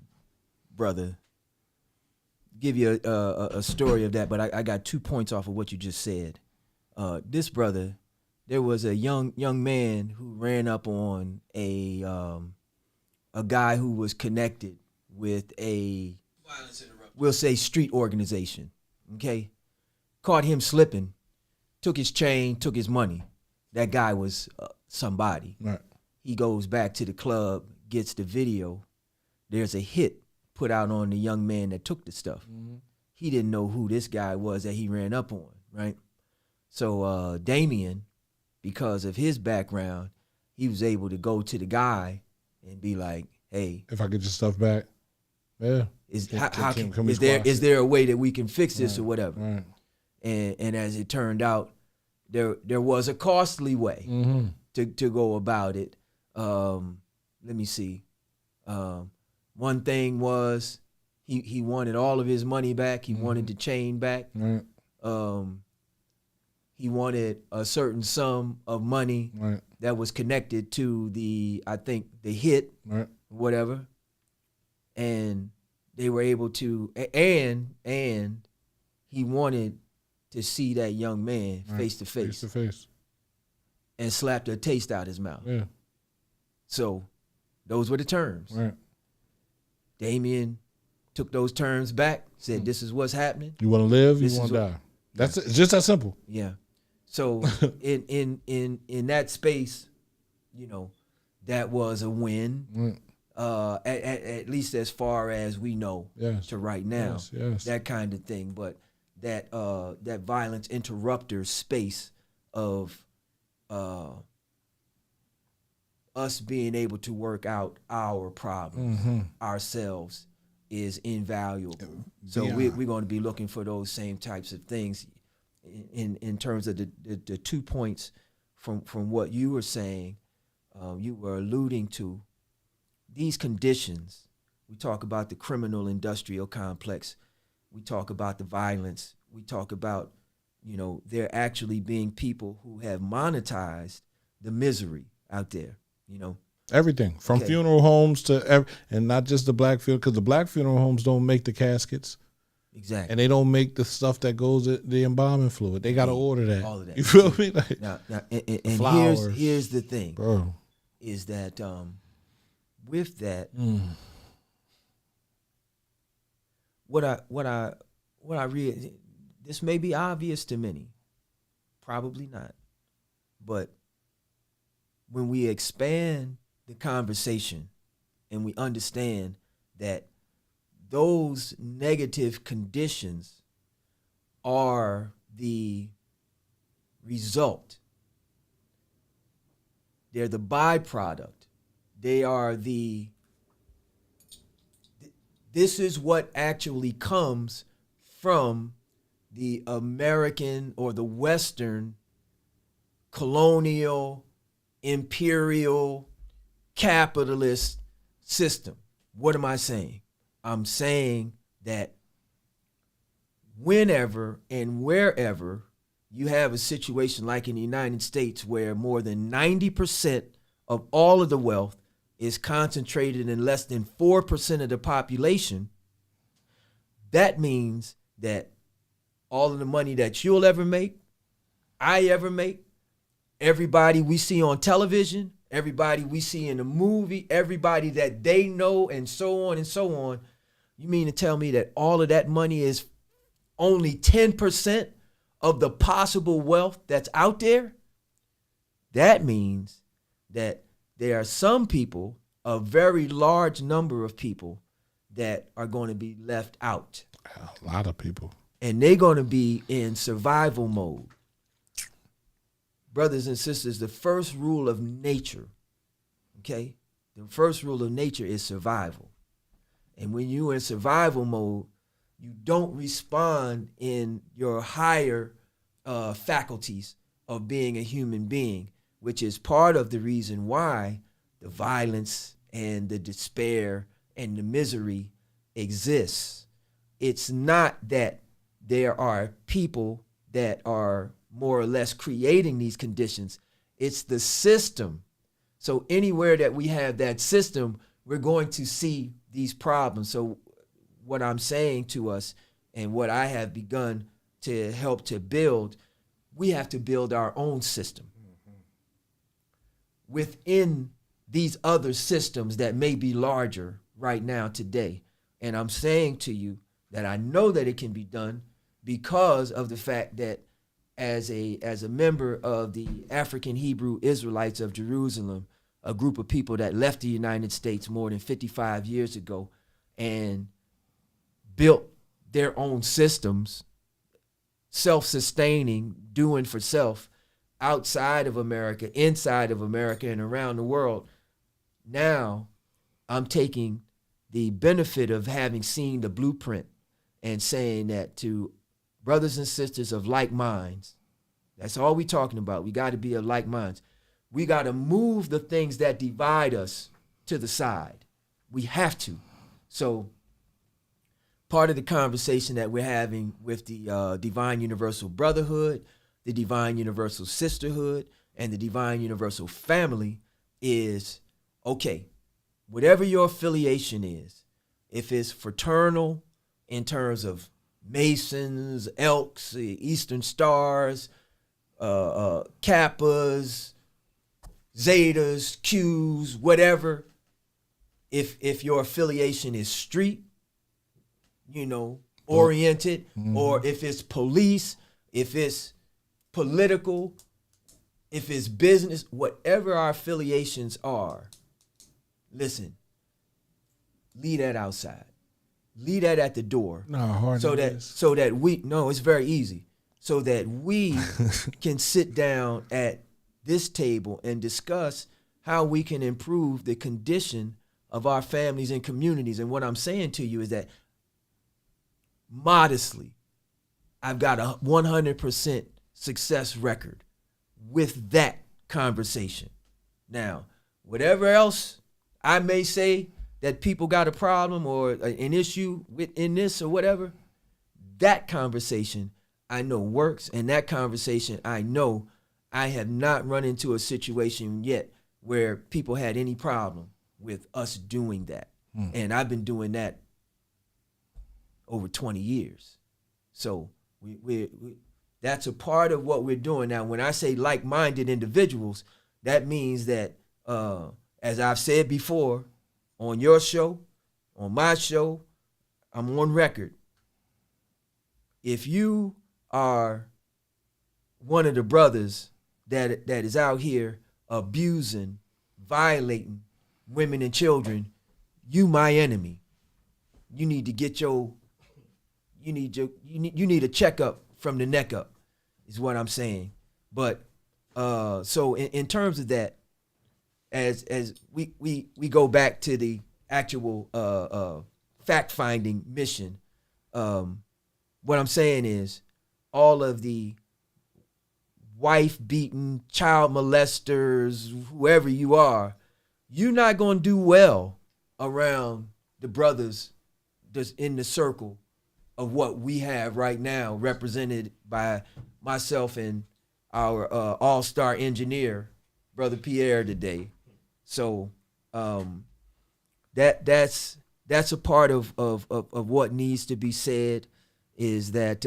brother. Give you a story of that, but I got 2 points off of what you just said. This brother, there was a young man who ran up on a guy who was connected with a, we'll say, street organization. Okay, caught him slipping. Took his chain, took his money. That guy was somebody. Right. He goes back to the club, gets the video. There's a hit put out on the young man that took the stuff. Mm-hmm. He didn't know who this guy was that he ran up on, right? So Damien, because of his background, he was able to go to the guy and be like, "Hey, if I get your stuff back, yeah, is we is there a way that we can fix this or whatever?" Right. And as it turned out, there was a costly way to go about it. Let me see. One thing was he wanted all of his money back. He wanted the chain back. Right. He wanted a certain sum of money that was connected to the hit, whatever. And they were able to, and he wanted to see that young man face to face and slapped a taste out his mouth. Yeah. So those were the terms. Right. Damien took those terms back, said, "This is what's happening. You want to live, This you want is to die." That's it. It's just that simple. Yeah. So in that space, that was a win. At least as far as we know to right now. Yes. That kind of thing. But that violence interrupter space of us being able to work out our problems ourselves is invaluable. So we're going to be looking for those same types of things in terms of the 2 points from what you were saying. You were alluding to these conditions. We talk about the criminal industrial complex. We talk about the violence. We talk about, there actually being people who have monetized the misery out there, Everything from funeral homes to and not just the black funeral, because the black funeral homes don't make the caskets. Exactly. And they don't make the stuff that goes in the embalming fluid. They got to order that. All of that. You feel me? Like, now and flowers. here's the thing, bro, is that with that, what I read, this may be obvious to many, probably not, but when we expand the conversation and we understand that those negative conditions are the result, they're the byproduct, they are this is what actually comes from the American or the Western colonial, imperial, capitalist system. What am I saying? I'm saying that whenever and wherever you have a situation like in the United States where more than 90% of all of the wealth is concentrated in less than 4% of the population, that means that all of the money that you'll ever make, I ever make, everybody we see on television, everybody we see in a movie, everybody that they know, and so on and so on, you mean to tell me that all of that money is only 10% of the possible wealth that's out there? That means that there are some people, a very large number of people, that are going to be left out. a lot of people. And they're going to be in survival mode. Brothers and sisters, the first rule of nature, okay? The first rule of nature is survival. And when you're in survival mode, you don't respond in your higher faculties of being a human being, which is part of the reason why the violence and the despair and the misery exists. It's not that there are people that are more or less creating these conditions. It's the system. So anywhere that we have that system, we're going to see these problems. So what I'm saying to us and what I have begun to help to build, we have to build our own system within these other systems that may be larger right now today. And I'm saying to you that I know that it can be done because of the fact that as a member of the African Hebrew Israelites of Jerusalem, a group of people that left the United States more than 55 years ago and built their own systems self-sustaining, doing for self outside of America, inside of America, and around the world. Now I'm taking the benefit of having seen the blueprint and saying that to brothers and sisters of like minds, that's all we're talking about. We got to be of like minds. We got to move the things that divide us to the side. We have to. So part of the conversation that we're having with the Divine Universal Brotherhood, the Divine Universal Sisterhood, and the Divine Universal Family is, okay, whatever your affiliation is, if it's fraternal in terms of Masons, Elks, Eastern Stars, Kappas, Zetas, Qs, whatever, if your affiliation is street, oriented, or if it's police, if it's political, if it's business, whatever our affiliations are, listen, leave that outside. Leave that at the door. No, hard so that we it's very easy. So that we can sit down at this table and discuss how we can improve the condition of our families and communities. And what I'm saying to you is that modestly, I've got a 100% success record with that conversation. Now, whatever else I may say that people got a problem or an issue in this or whatever, that conversation I know works, and that conversation I know I have not run into a situation yet where people had any problem with us doing that. And I've been doing that over 20 years. So we that's a part of what we're doing. Now, when I say like-minded individuals, that means that, as I've said before, on your show, on my show, I'm on record. If you are one of the brothers that is out here abusing, violating women and children, you my enemy. You need to get you need a checkup from the neck up, is what I'm saying. But so in terms of that, as we go back to the actual fact-finding mission, what I'm saying is all of the wife-beaten, child molesters, whoever you are, you're not going to do well around the brothers that's in the circle of what we have right now, represented by myself and our all-star engineer, Brother Pierre, today. So that's a part of what needs to be said, is that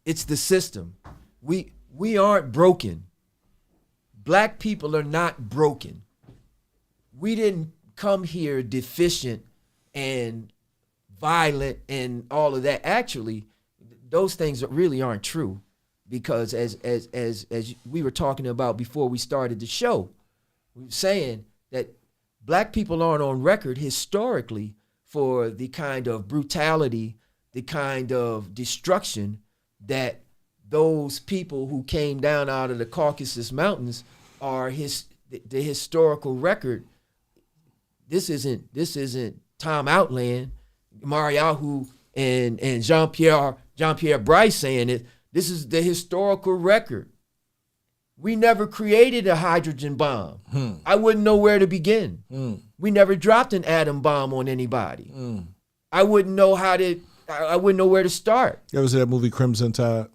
it's the system. We aren't broken. Black people are not broken. We didn't come here deficient and violent and all of that. Actually, those things really aren't true, because as we were talking about before we started the show, we were saying that black people aren't on record historically for the kind of brutality, the kind of destruction that those people who came down out of the Caucasus Mountains are the historical record. This isn't Tom Outland, Gamariyahu, and Jean-Pierre Bryce saying it. This is the historical record. We never created a hydrogen bomb. I wouldn't know where to begin. We never dropped an atom bomb on anybody. I wouldn't know where to start. You ever see that movie Crimson Tide?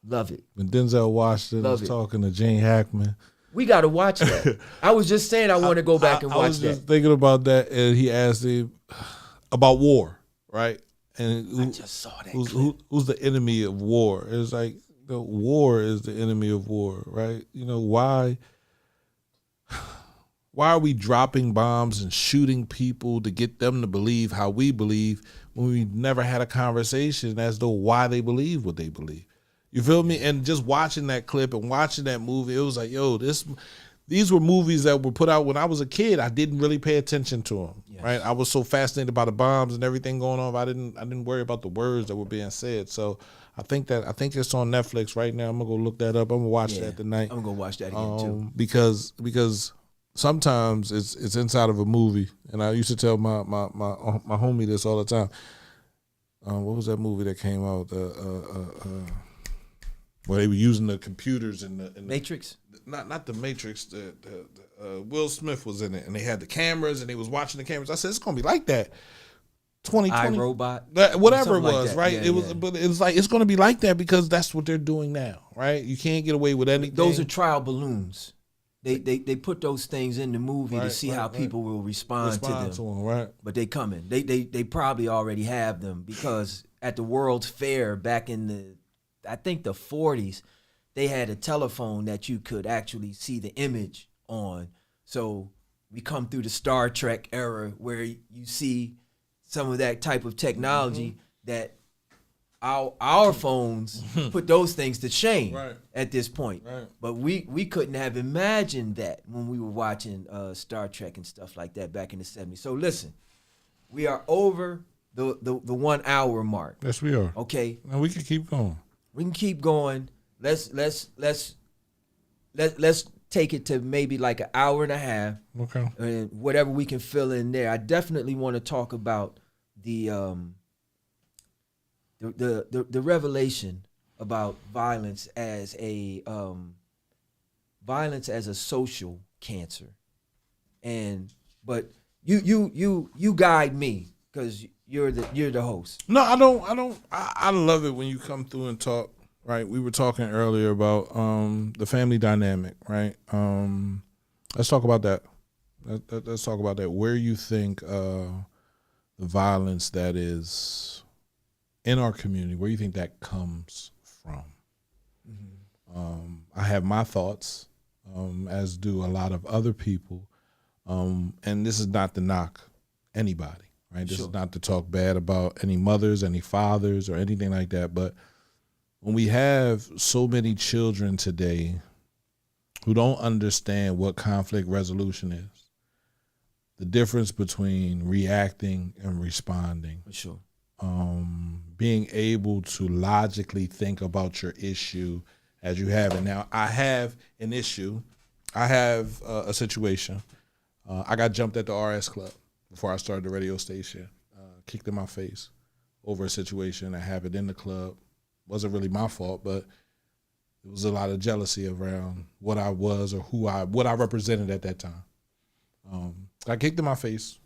Love it. When Denzel Washington was talking to Gene Hackman. We got to watch that. I was just saying I want to go back and watch that. I was just thinking about that, and he asked him about war, right? And I just saw that. Who's the enemy of war? It's like, the war is the enemy of war, right? Why are we dropping bombs and shooting people to get them to believe how we believe when we never had a conversation as though why they believe what they believe? You feel me? And just watching that clip and watching that movie, it was like, yo, these were movies that were put out when I was a kid. I didn't really pay attention to them, Yes. right? I was so fascinated by the bombs and everything going on. I didn't worry about the words that were being said. So I think it's on Netflix right now. I'm gonna go look that up. I'm gonna watch that tonight. I'm gonna go watch that again too. Because sometimes it's inside of a movie, and I used to tell my homie this all the time. What was that movie that came out? Where they were using the computers in the Matrix. Not the Matrix. The Will Smith was in it, and they had the cameras, and they was watching the cameras. I said it's gonna be like that. 2020, iRobot, whatever it was, like that. right? Yeah, it was, but it was like it's gonna be like that because that's what they're doing now, right? You can't get away with anything. Those are trial balloons. They put those things in the movie to see how people will respond to them. Right? But they coming. They probably already have them because at the World's Fair back in I think the 40s, they had a telephone that you could actually see the image on. So we come through the Star Trek era where you see some of that type of technology that our phones put those things to shame at this point. Right. But we couldn't have imagined that when we were watching Star Trek and stuff like that back in the 70s. So listen, we are over the 1 hour mark. Yes, we are. Okay. And we can keep going. We can keep going. Let's take it to maybe like an hour and a half. Okay. And whatever we can fill in there. I definitely want to talk about the revelation about violence as a social cancer. But you guide me because you're the host. No, I don't. I love it when you come through and talk. Right, we were talking earlier about the family dynamic. Right, let's talk about that. Let's talk about that. Where you think the violence that is in our community, where you think that comes from? Mm-hmm. I have my thoughts, as do a lot of other people, and this is not to knock anybody. Right, this is not to talk bad about any mothers, any fathers, or anything like that, but when we have so many children today who don't understand what conflict resolution is, the difference between reacting and responding, For sure. Being able to logically think about your issue as you have it. Now, I have an issue. I have a situation. I got jumped at the RS Club before I started the radio station, kicked in my face over a situation. I have it in the club. Wasn't really my fault, but it was a lot of jealousy around what I was or what I represented at that time. I kicked in my face,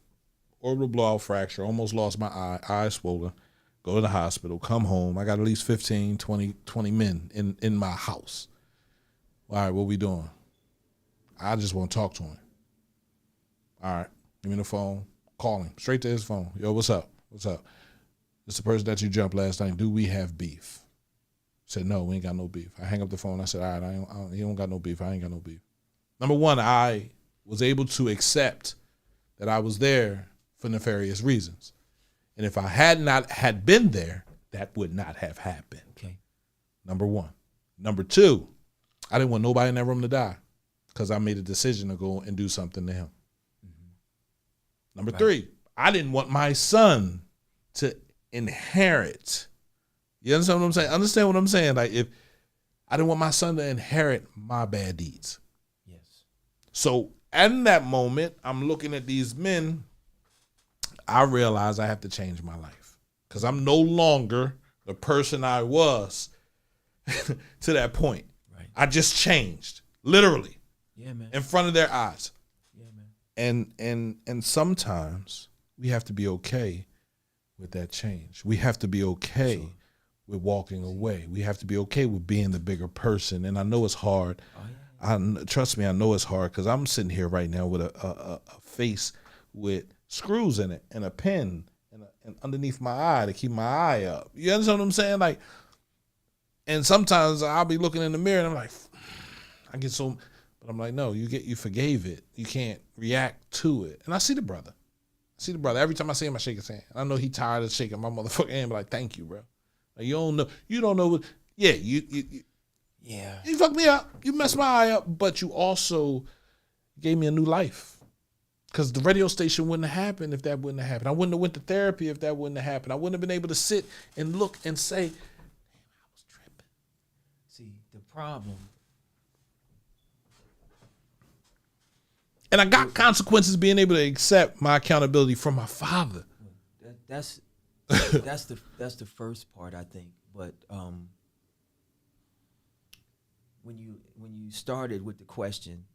orbital blowout fracture, almost lost my eye swollen, go to the hospital, come home. I got at least 15, 20 men in my house. All right, what we doing? I just want to talk to him. All right, give me the phone, call him, straight to his phone. Yo, what's up? What's up? It's the person that you jumped last night. Do we have beef? Said, no, we ain't got no beef. I hang up the phone. I said, all right, he don't got no beef. I ain't got no beef. Number one, I was able to accept that I was there for nefarious reasons. And if I had been there, that would not have happened. Okay. Number one. Number two, I didn't want nobody in that room to die because I made a decision to go and do something to him. Mm-hmm. Number three, I didn't want my son to inherit. You understand what I'm saying? Understand what I'm saying? Like, if I didn't want my son to inherit my bad deeds. Yes. So in that moment, I'm looking at these men. I realize I have to change my life because I'm no longer the person I was to that point. Right. I just changed, literally. Yeah, man. In front of their eyes. Yeah, man. And sometimes we have to be okay with that change. We have to be okay with walking away. We have to be okay with being the bigger person. And I know it's hard. Oh, yeah. Trust me, I know it's hard because I'm sitting here right now with a face with screws in it and a pen and underneath my eye to keep my eye up. You understand what I'm saying? Like, and sometimes I'll be looking in the mirror and I'm like, I get so, but I'm like, no, you forgave it. You can't react to it. And I see the brother. Every time I see him, I shake his hand. I know he tired of shaking my motherfucking hand, but like, thank you, bro. Like, you don't know what, yeah, you Yeah. fucked me up. You messed my eye up, but you also gave me a new life. Because the radio station wouldn't have happened if that wouldn't have happened. I wouldn't have went to therapy if that wouldn't have happened. I wouldn't have been able to sit and look and say, damn, I was tripping. See, the problem. And I got consequences being able to accept my accountability from my father. That's the first part, I think. But when you started with the question,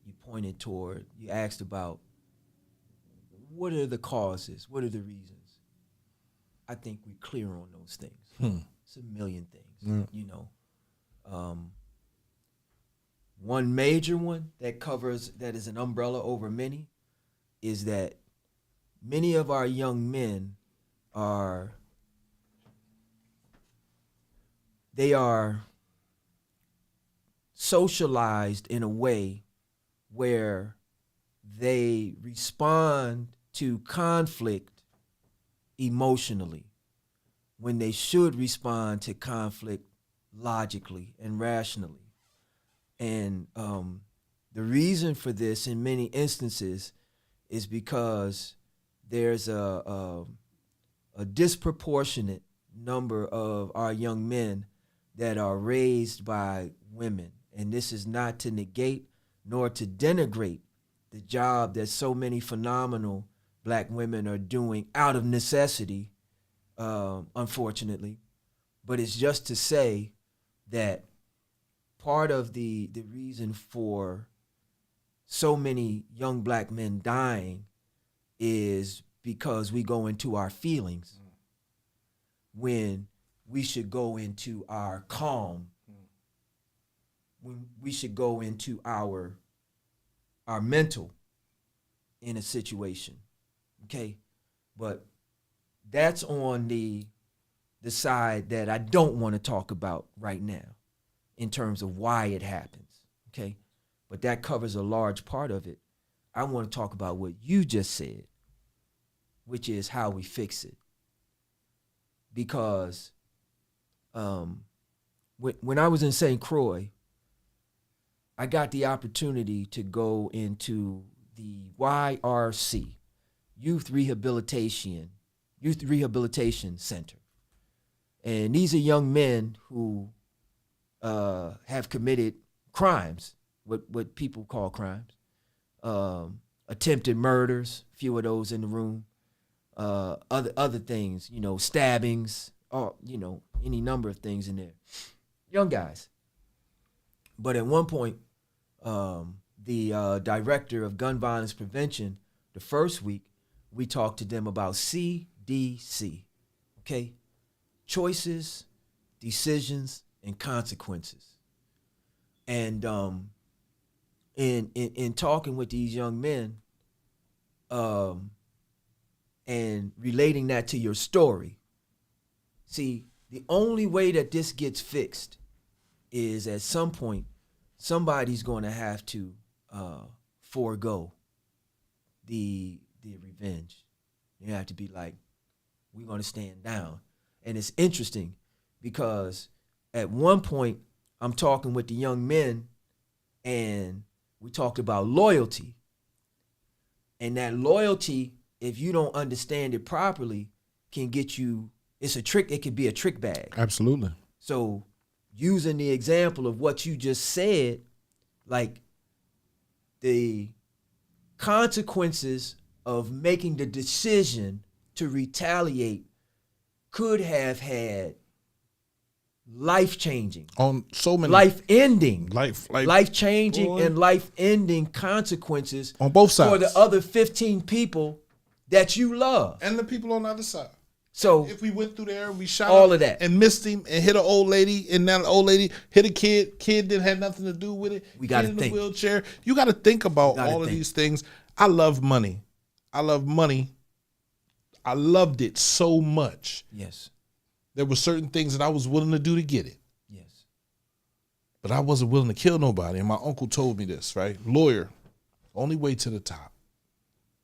you asked about what are the causes, what are the reasons. I think we're clear on those things. It's a million things, you know. One major one that is an umbrella over many is that many of our young men are socialized in a way where they respond to conflict emotionally when they should respond to conflict logically and rationally. And the reason for this in many instances is because there's a disproportionate number of our young men that are raised by women. And this is not to negate nor to denigrate the job that so many phenomenal black women are doing out of necessity, unfortunately. But it's just to say that part of the reason for so many young black men dying is because we go into our feelings when we should go into our calm, when we should go into our mental in a situation, okay? But that's on the side that I don't want to talk about right now in terms of why it happens, okay? But that covers a large part of it. I want to talk about what you just said, which is how we fix it. Because when I was in St. Croix, I got the opportunity to go into the YRC, Youth Rehabilitation Center. And these are young men who have committed crimes, what people call crimes, attempted murders, few of those in the room, other things, you know, stabbings, or, you know, any number of things in there. Young guys. But at one point, the director of gun violence prevention, the first week, we talked to them about CDC, okay? Choices, decisions, and consequences. And in talking with these young men, and relating that to your story, see, the only way that this gets fixed is at some point, somebody's going to have to forego the revenge. You have to be like, we're going to stand down. And it's interesting because at one point, I'm talking with the young men and we talked about loyalty. And that loyalty, if you don't understand it properly, can get you, it's a trick, it can be a trick bag. Absolutely. So using the example of what you just said, like the consequences of making the decision to retaliate could have had life-changing, on so many life-ending, life-changing and life-ending consequences on both sides for the other 15 people that you love. and the people on the other side. So If we went through there, we shot all him of that and missed him and hit an old lady, and that old lady hit a kid. Kid didn't have nothing to do with it. We gotta Kid in think. the wheelchair. You got to think about all of these things. I love money. I love money. I loved it so much. Yes. There were certain things that I was willing to do to get it. Yes. But I wasn't willing to kill nobody. And my uncle told me this, right? Lawyer, only way to the top.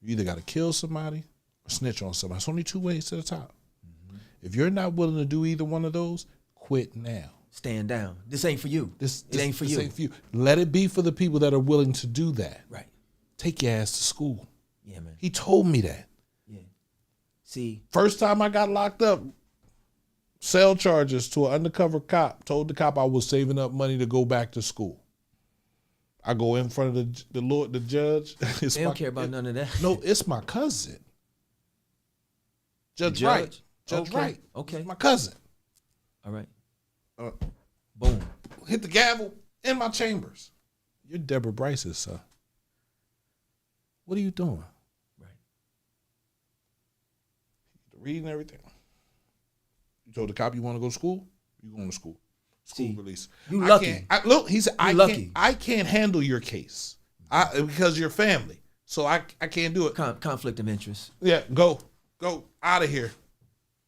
You either got to kill somebody or snitch on somebody. It's only two ways to the top. Mm-hmm. If you're not willing to do either one of those, quit now. stand down. This ain't for you. It ain't for you. Ain't for you. Let it be for the people that are willing to do that. Right. Take your ass to school. Yeah, man. He told me that. Yeah. See. First time I got locked up, cell charges to an undercover cop, told the cop I was saving up money to go back to school. I go in front of the judge. They don't care about none of that. No, it's my cousin. Judge Wright. Judge Wright. Okay. It's my cousin. All right. Boom. Hit the gavel in my chambers. You're Deborah Bryce's son. What are you doing? Right. Reading everything. You told the cop you want to go to school? You going to school. School release. You lucky. Look, he said, lucky. I can't handle your case because you're family. So I can't do it. Conflict of interest. Yeah, go out of here.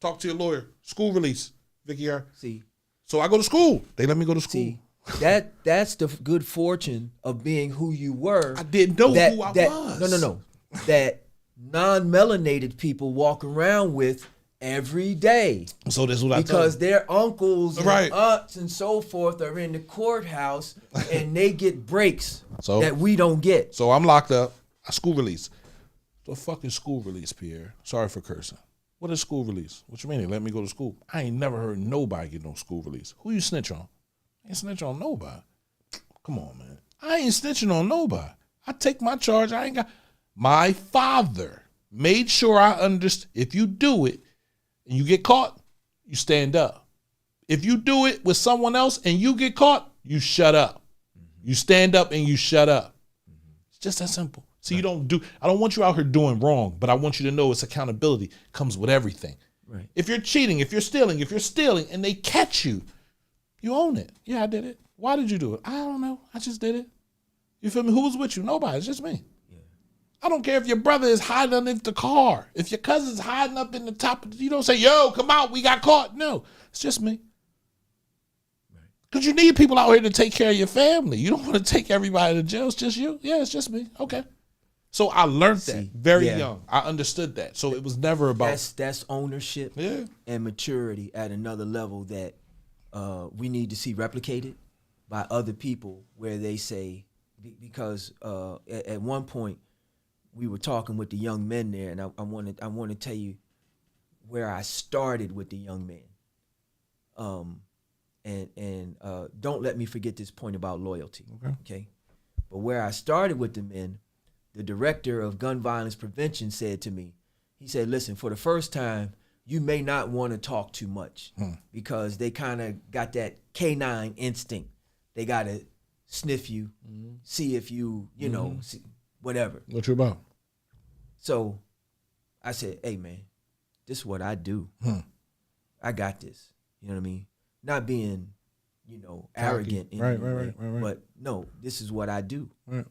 Talk to your lawyer. School release, Vicky R. See. So I go to school. They let me go to school. See, that's the good fortune of being who you were. I didn't know who I was. No. That non-melanated people walk around with every day. So this is what I because their uncles and right. aunts and so forth are in the courthouse and they get breaks that we don't get. So I'm locked up. School release. The fucking school release, Pierre. Sorry for cursing. What is school release? What you mean they let me go to school? I ain't never heard nobody get no school release. Who you snitch on? I ain't snitch on nobody. Come on, man. I ain't snitching on nobody. I take my charge. I ain't got. My father made sure I understood. If you do it and you get caught, you stand up. If you do it with someone else and you get caught, you shut up. You stand up and you shut up. It's just that simple. So I don't want you out here doing wrong, but I want you to know it's accountability comes with everything. Right. If you're cheating, if you're stealing and they catch you, you own it. Yeah, I did it. Why did you do it? I don't know. I just did it. You feel me? Who was with you? Nobody. It's just me. Yeah. I don't care if your brother is hiding underneath the car. If your cousin's hiding up in the top, you don't say, yo, come out, we got caught. No, it's just me. Because you need people out here to take care of your family. You don't want to take everybody to jail. It's just you. Yeah, it's just me. Okay. So I learned that very young. I understood that. So it was never about. That's ownership and maturity at another level that we need to see replicated by other people where they say, because at one point we were talking with the young men there, and I want to tell you where I started with the young men. And don't let me forget this point about loyalty. Okay. But where I started with the men, the director of gun violence prevention said to me, he said, listen, for the first time, you may not want to talk too much because they kind of got that canine instinct. They got to sniff you, see if you know, see, whatever. What you about? So I said, hey, man, this is what I do. I got this. You know what I mean? Not being, arrogant. Right. But no, this is what I do. Right.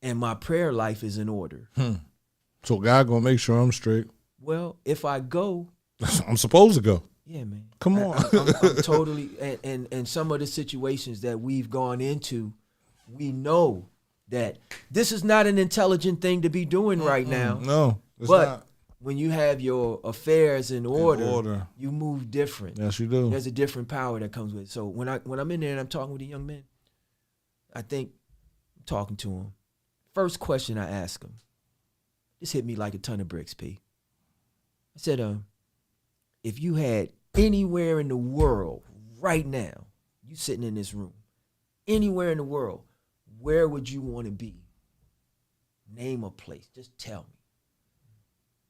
And my prayer life is in order. So God gonna make sure I'm straight. Well, if I go, I'm supposed to go. Yeah, man. Come on. I'm totally, and some of the situations that we've gone into, we know that this is not an intelligent thing to be doing right now. No, it's but not. When you have your affairs in order, you move different. Yes, you do. There's a different power that comes with it. So when I'm in there and I'm talking with the young men, I think I'm talking to them. First question I ask them, this hit me like a ton of bricks, P. I said, if you had anywhere in the world right now, you sitting in this room, anywhere in the world, where would you want to be? Name a place. Just tell me.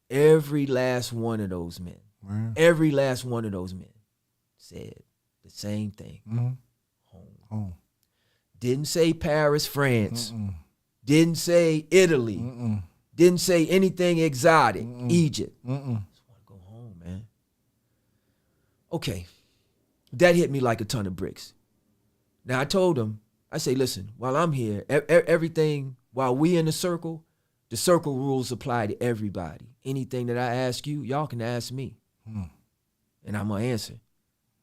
Every last one of those men, every last one of those men said the same thing. Home. Didn't say Paris, France. Didn't say Italy. Didn't say anything exotic. Egypt. Just want to go home, man. Okay. That hit me like a ton of bricks. Now I told him, I say, listen, while I'm here, everything, while we in the circle rules apply to everybody. Anything that I ask you, y'all can ask me. And I'm going to answer.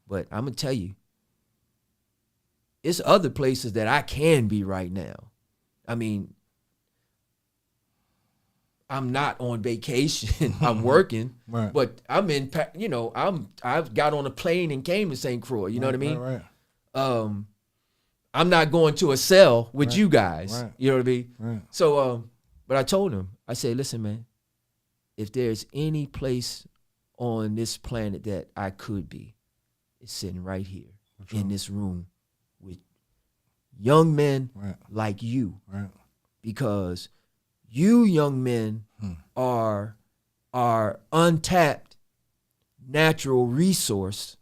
But I'm going to tell you, it's other places that I can be right now. I mean, I'm not on vacation. I'm working, Right. but I'm in. I've got on a plane and came to St. Croix. You know what I mean? Right. I'm not going to a cell with Right. you guys. Right. You know what I mean? Right. So, but I told him, I said, listen, man, if there's any place on this planet that I could be, it's sitting right here in this room with young men Right. like you. Right. Because you young men are untapped natural resource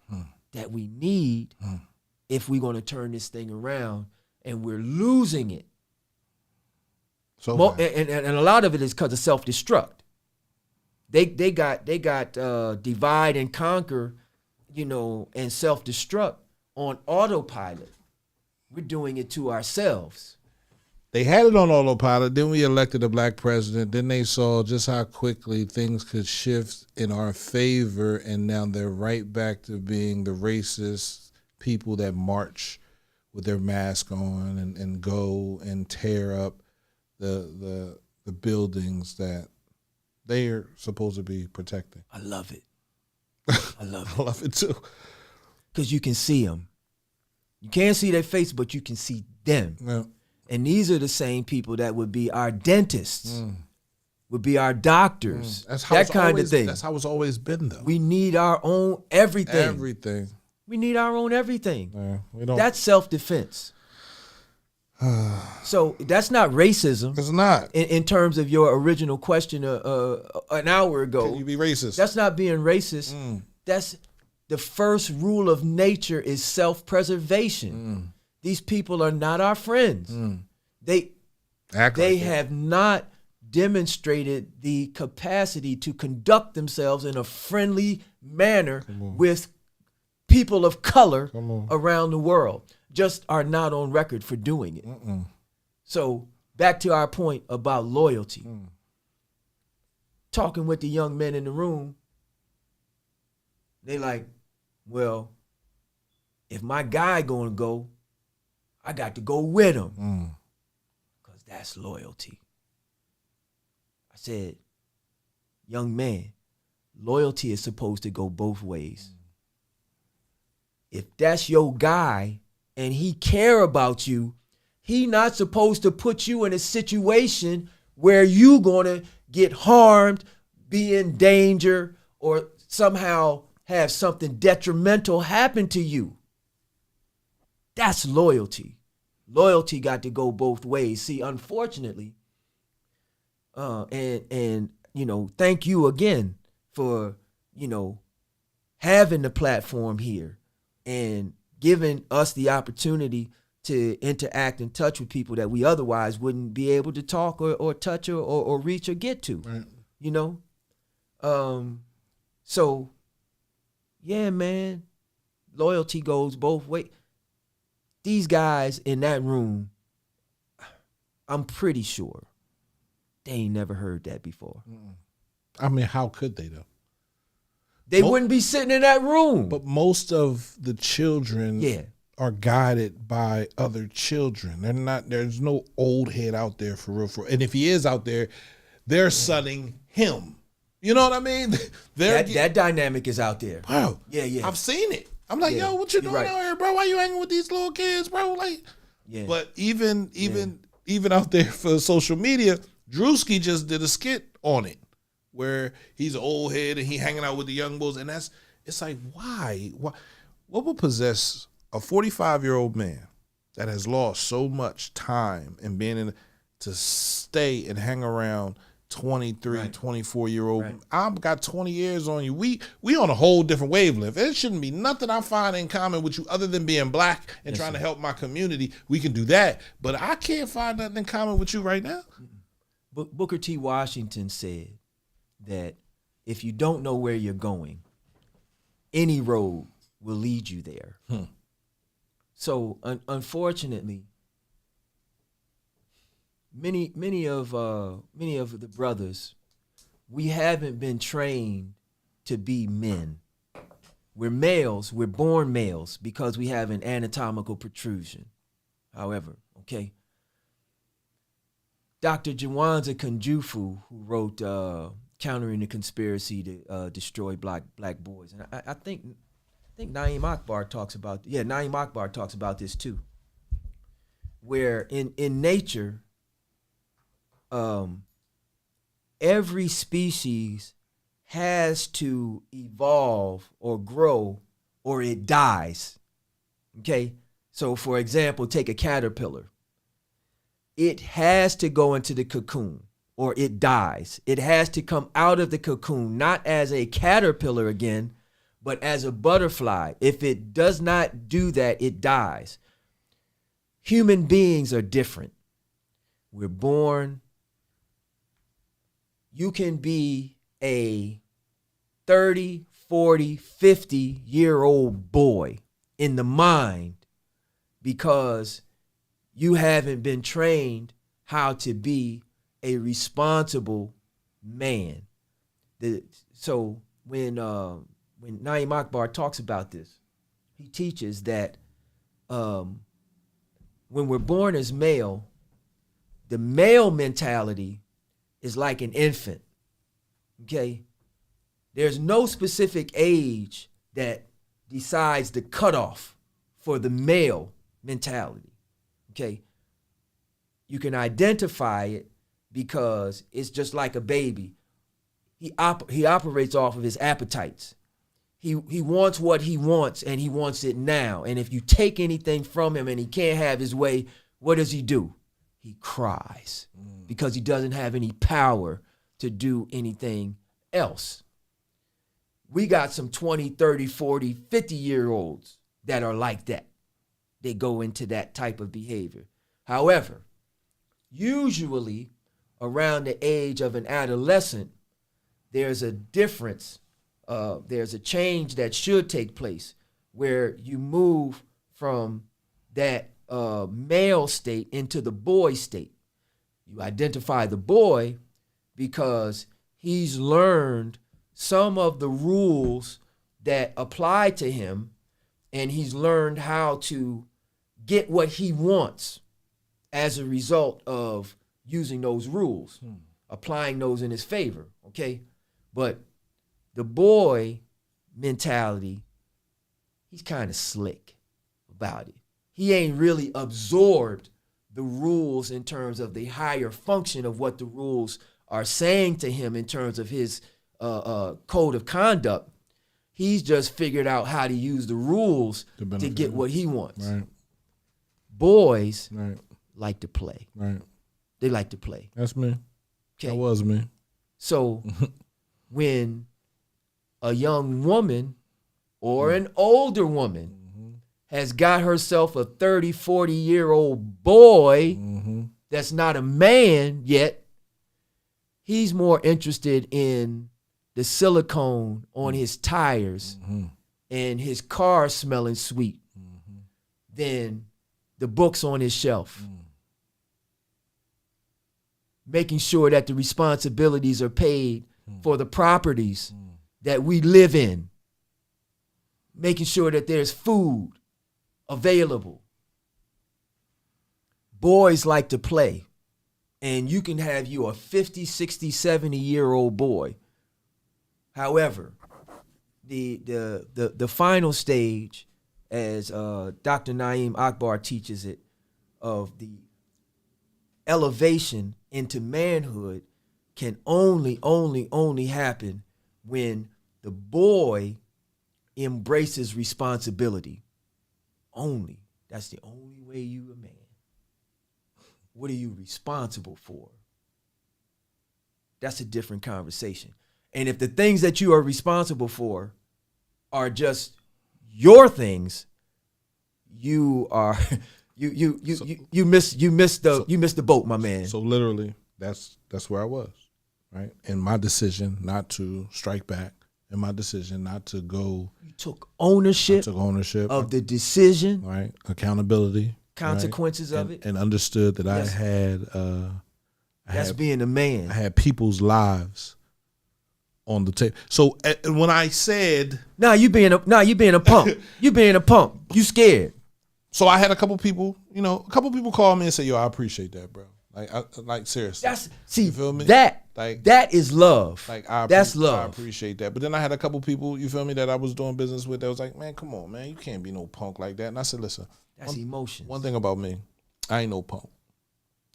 that we need if we're going to turn this thing around, and we're losing it. So And a lot of it is because of self-destruct. They got divide and conquer, and self-destruct on autopilot. We're doing it to ourselves. they had it on autopilot. Then we elected a black president. Then they saw just how quickly things could shift in our favor, and now they're right back to being the racist people that march with their mask on and go and tear up the buildings that they are supposed to be protecting. I love it. I love it. I love it too. Because you can see them. You can't see their face, but you can see them. Yeah. And these are the same people that would be our dentists, would be our doctors, That's how that it's kind always, of thing. That's how it's always been, though. We need our own everything. Everything. We need our own everything. Yeah, we don't. That's self-defense. So that's not racism. It's not. In terms of your original question an hour ago. Can you be racist? That's not being racist. That's the first rule of nature is self-preservation. These people are not our friends. They have not demonstrated the capacity to conduct themselves in a friendly manner with people of color around the world. Just are not on record for doing it. So back to our point about loyalty. Talking with the young men in the room, they like, well, if my guy gonna go, I got to go with him. Because that's loyalty. I said, young man, loyalty is supposed to go both ways. If that's your guy and he care about you, he not supposed to put you in a situation where you gonna get harmed, be in danger, or somehow have something detrimental happen to you. That's loyalty. Loyalty got to go both ways. See, unfortunately, and thank you again for, having the platform here and giving us the opportunity to interact and touch with people that we otherwise wouldn't be able to talk or touch or reach or get to. Right. So, yeah, man, loyalty goes both ways. These guys in that room, I'm pretty sure they ain't never heard that before. I mean, how could they, though? They wouldn't be sitting in that room. But most of the children are guided by other children. They're not. There's no old head out there for real. And if he is out there, they're sunning him. You know what I mean? That dynamic is out there. Wow. Yeah. I've seen it. I'm like, yo, what you doing out here, bro? Why you hanging with these little kids, bro? Like, But even out there for social media, Drewski just did a skit on it where he's an old head and he hanging out with the young bulls, and it's like, why? What would possess a 45-year-old man that has lost so much time and being to stay and hang around 23, 24-year-old. I've got 20 years on you. We on a whole different wavelength. It shouldn't be nothing I find in common with you other than being black and trying to help my community. We can do that. But I can't find nothing in common with you right now. Booker T. Washington said that if you don't know where you're going, any road will lead you there. So unfortunately, many of the brothers, we haven't been trained to be men. We're males. We're born males because we have an anatomical protrusion. However, okay. Dr. Jawanza Kunjufu, who wrote Countering the Conspiracy to Destroy Black Boys. And I think Naeem Akbar talks about, Naeem Akbar talks about this too, where in nature, every species has to evolve or grow or it dies. Okay? So for example, take a caterpillar. It has to go into the cocoon or it dies. It has to come out of the cocoon, not as a caterpillar again, but as a butterfly. If it does not do that, it dies. Human beings are different. We're born. You can be a 30, 40, 50-year-old boy in the mind because you haven't been trained how to be a responsible man. So when Naeem Akbar talks about this, he teaches that when we're born as male, the male mentality is like an infant, okay? There's no specific age that decides the cutoff for the male mentality, okay? You can identify it because it's just like a baby. He operates off of his appetites. He wants what he wants, and he wants it now. And if you take anything from him and he can't have his way, what does he do? He cries because he doesn't have any power to do anything else. We got some 20, 30, 40, 50-year-olds that are like that. They go into that type of behavior. However, usually around the age of an adolescent, there's a difference. There's a change that should take place where you move from that male state into the boy state. You identify the boy because he's learned some of the rules that apply to him, and he's learned how to get what he wants as a result of using those rules, applying those in his favor, okay? But the boy mentality, he's kind of slick about it. He ain't really absorbed the rules in terms of the higher function of what the rules are saying to him in terms of his code of conduct. He's just figured out how to use the rules to get what he wants. Right. Boys like to play. Right. They like to play. That's me. Okay. That was me. So when a young woman or an older woman has got herself a 30, 40-year-old boy that's not a man yet, he's more interested in the silicone on his tires and his car smelling sweet than the books on his shelf. Making sure that the responsibilities are paid for the properties that we live in. Making sure that there's food available. Boys like to play. And you can have you a 50, 60, 70-year-old boy. However, the final stage, as Dr. Naeem Akbar teaches it, of the elevation into manhood can only happen when the boy embraces responsibility. Only. That's the only way you a man. What are you responsible for? That's a different conversation. And if the things that you are responsible for are just your things, you are you miss the boat, my man. So literally, that's where I was, right? And my decision not to strike back, and my decision not to go. You took ownership. Of the decision, right? Accountability, consequences of it, and understood that I had. That's being a man. I had people's lives on the table. So when I said, you being a punk. You being a punk. You scared. So I had a couple people call me and say, "Yo, I appreciate that, bro. Like seriously. You feel me? That is love. That's love. I appreciate that. But then I had a couple people, you feel me, that I was doing business with that was like, man, come on, man, you can't be no punk like that. And I said, listen, that's emotion. One thing about me, I ain't no punk.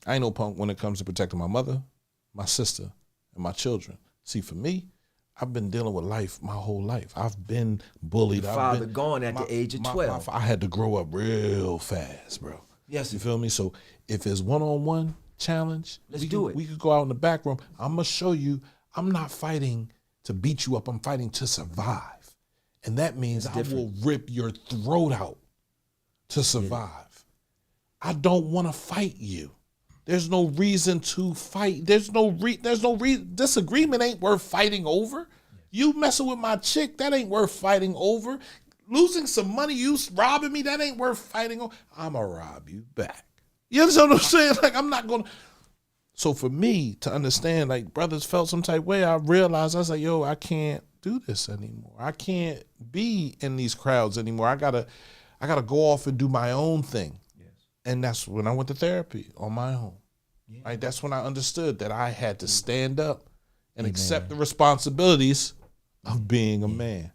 I ain't no punk when it comes to protecting my mother, my sister, and my children. See, for me, I've been dealing with life my whole life. I've been bullied. Your father gone at the age of 12. I had to grow up real fast, bro. Yes. You feel me? So if it's one-on-one challenge, let's do it. We could go out in the back room. I'm going to show you I'm not fighting to beat you up. I'm fighting to survive. And that means I will rip your throat out to survive. I don't want to fight you. There's no reason to fight. There's no reason. Disagreement ain't worth fighting over. You messing with my chick, that ain't worth fighting over. Losing some money, you robbing me, that ain't worth fighting over. I'ma rob you back. You understand what I'm saying? Like, I'm not gonna. So for me to understand, like, brothers felt some type of way, I realized, I was like, yo, I can't do this anymore. I can't be in these crowds anymore. I gotta go off and do my own thing. And that's when I went to therapy on my own. Yeah. Right? That's when I understood that I had to stand up and accept the responsibilities of being a man.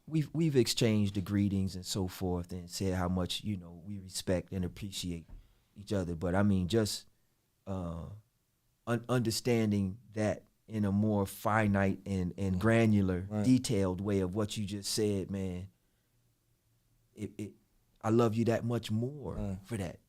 We've exchanged the greetings and so forth and said how much, we respect and appreciate each other. But I mean, just understanding that in a more finite and granular, detailed way of what you just said, man, I love you that much more for that.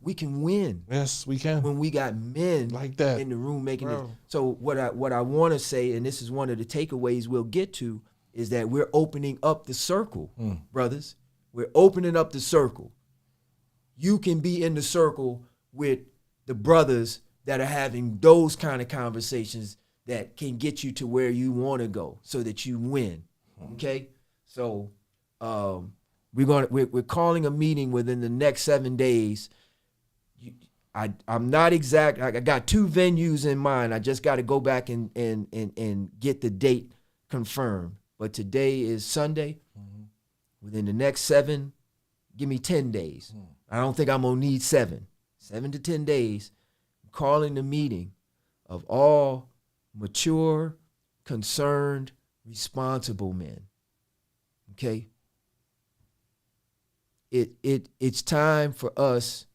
We can win. Yes, we can. When we got men like that in the room making it. So what I want to say, and this is one of the takeaways we'll get to, is that we're opening up the circle, brothers. We're opening up the circle. You can be in the circle with the brothers that are having those kind of conversations that can get you to where you want to go so that you win. Okay? So we're calling a meeting within the next 7 days. I'm not exact. I got 2 venues in mind. I just got to go back and get the date confirmed. But today is Sunday. Within the next 7, give me 10 days. I don't think I'm gonna need 7 to 10 days. I'm calling the meeting of all mature, concerned, responsible men. Okay. It's time for us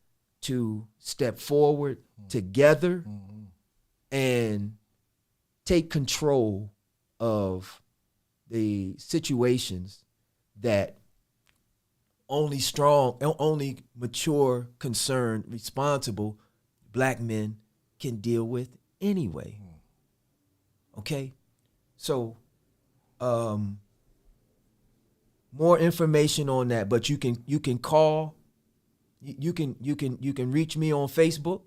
to step forward together and take control of the situations that only strong, only mature, concerned, responsible black men can deal with anyway. Okay? So more information on that, but you can call, you can reach me on Facebook,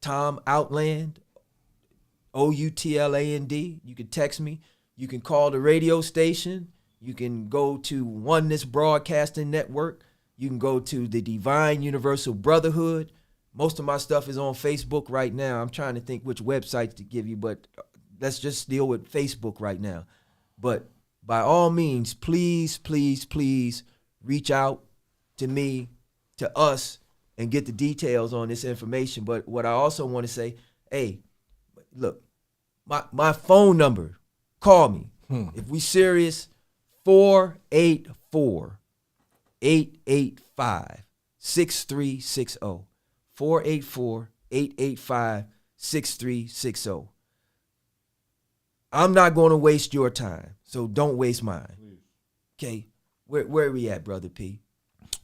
Tom Outland, Outland. You can text me. You can call the radio station. You can go to Oneness Broadcasting Network. You can go to the Divine Universal Brotherhood. Most of my stuff is on Facebook right now. I'm trying to think which websites to give you, but let's just deal with Facebook right now. But by all means, please, please, please reach out to me, to us, and get the details on this information. But what I also want to say, hey, look, my phone number, call me. If we serious, 484-885-6360. 484-885-6360. I'm not going to waste your time, so don't waste mine. Okay, where are we at, Brother P?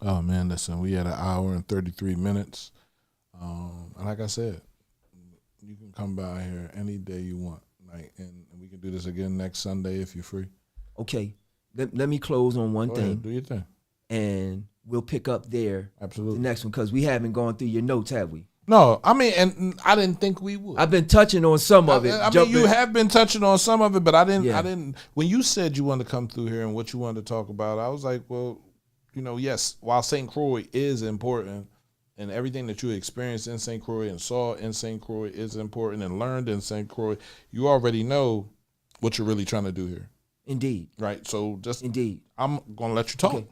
Oh man, listen, we had 1 hour and 33 minutes. And like I said, you can come by here any day you want, like, and we can do this again next Sunday if you're free. Okay, let me close on one Go thing. ahead, do your thing, and we'll pick up there. Absolutely. The next one, because we haven't gone through your notes, have we? No, I mean, and I didn't think we would. I've been touching on some of it. I mean, you have been touching on some of it, but I didn't. When you said you wanted to come through here and what you wanted to talk about, I was like, well, yes, while St. Croix is important, and everything that you experienced in St. Croix and saw in St. Croix is important and learned in St. Croix, you already know what you're really trying to do here. Indeed. Right. So just indeed, I'm gonna let you talk.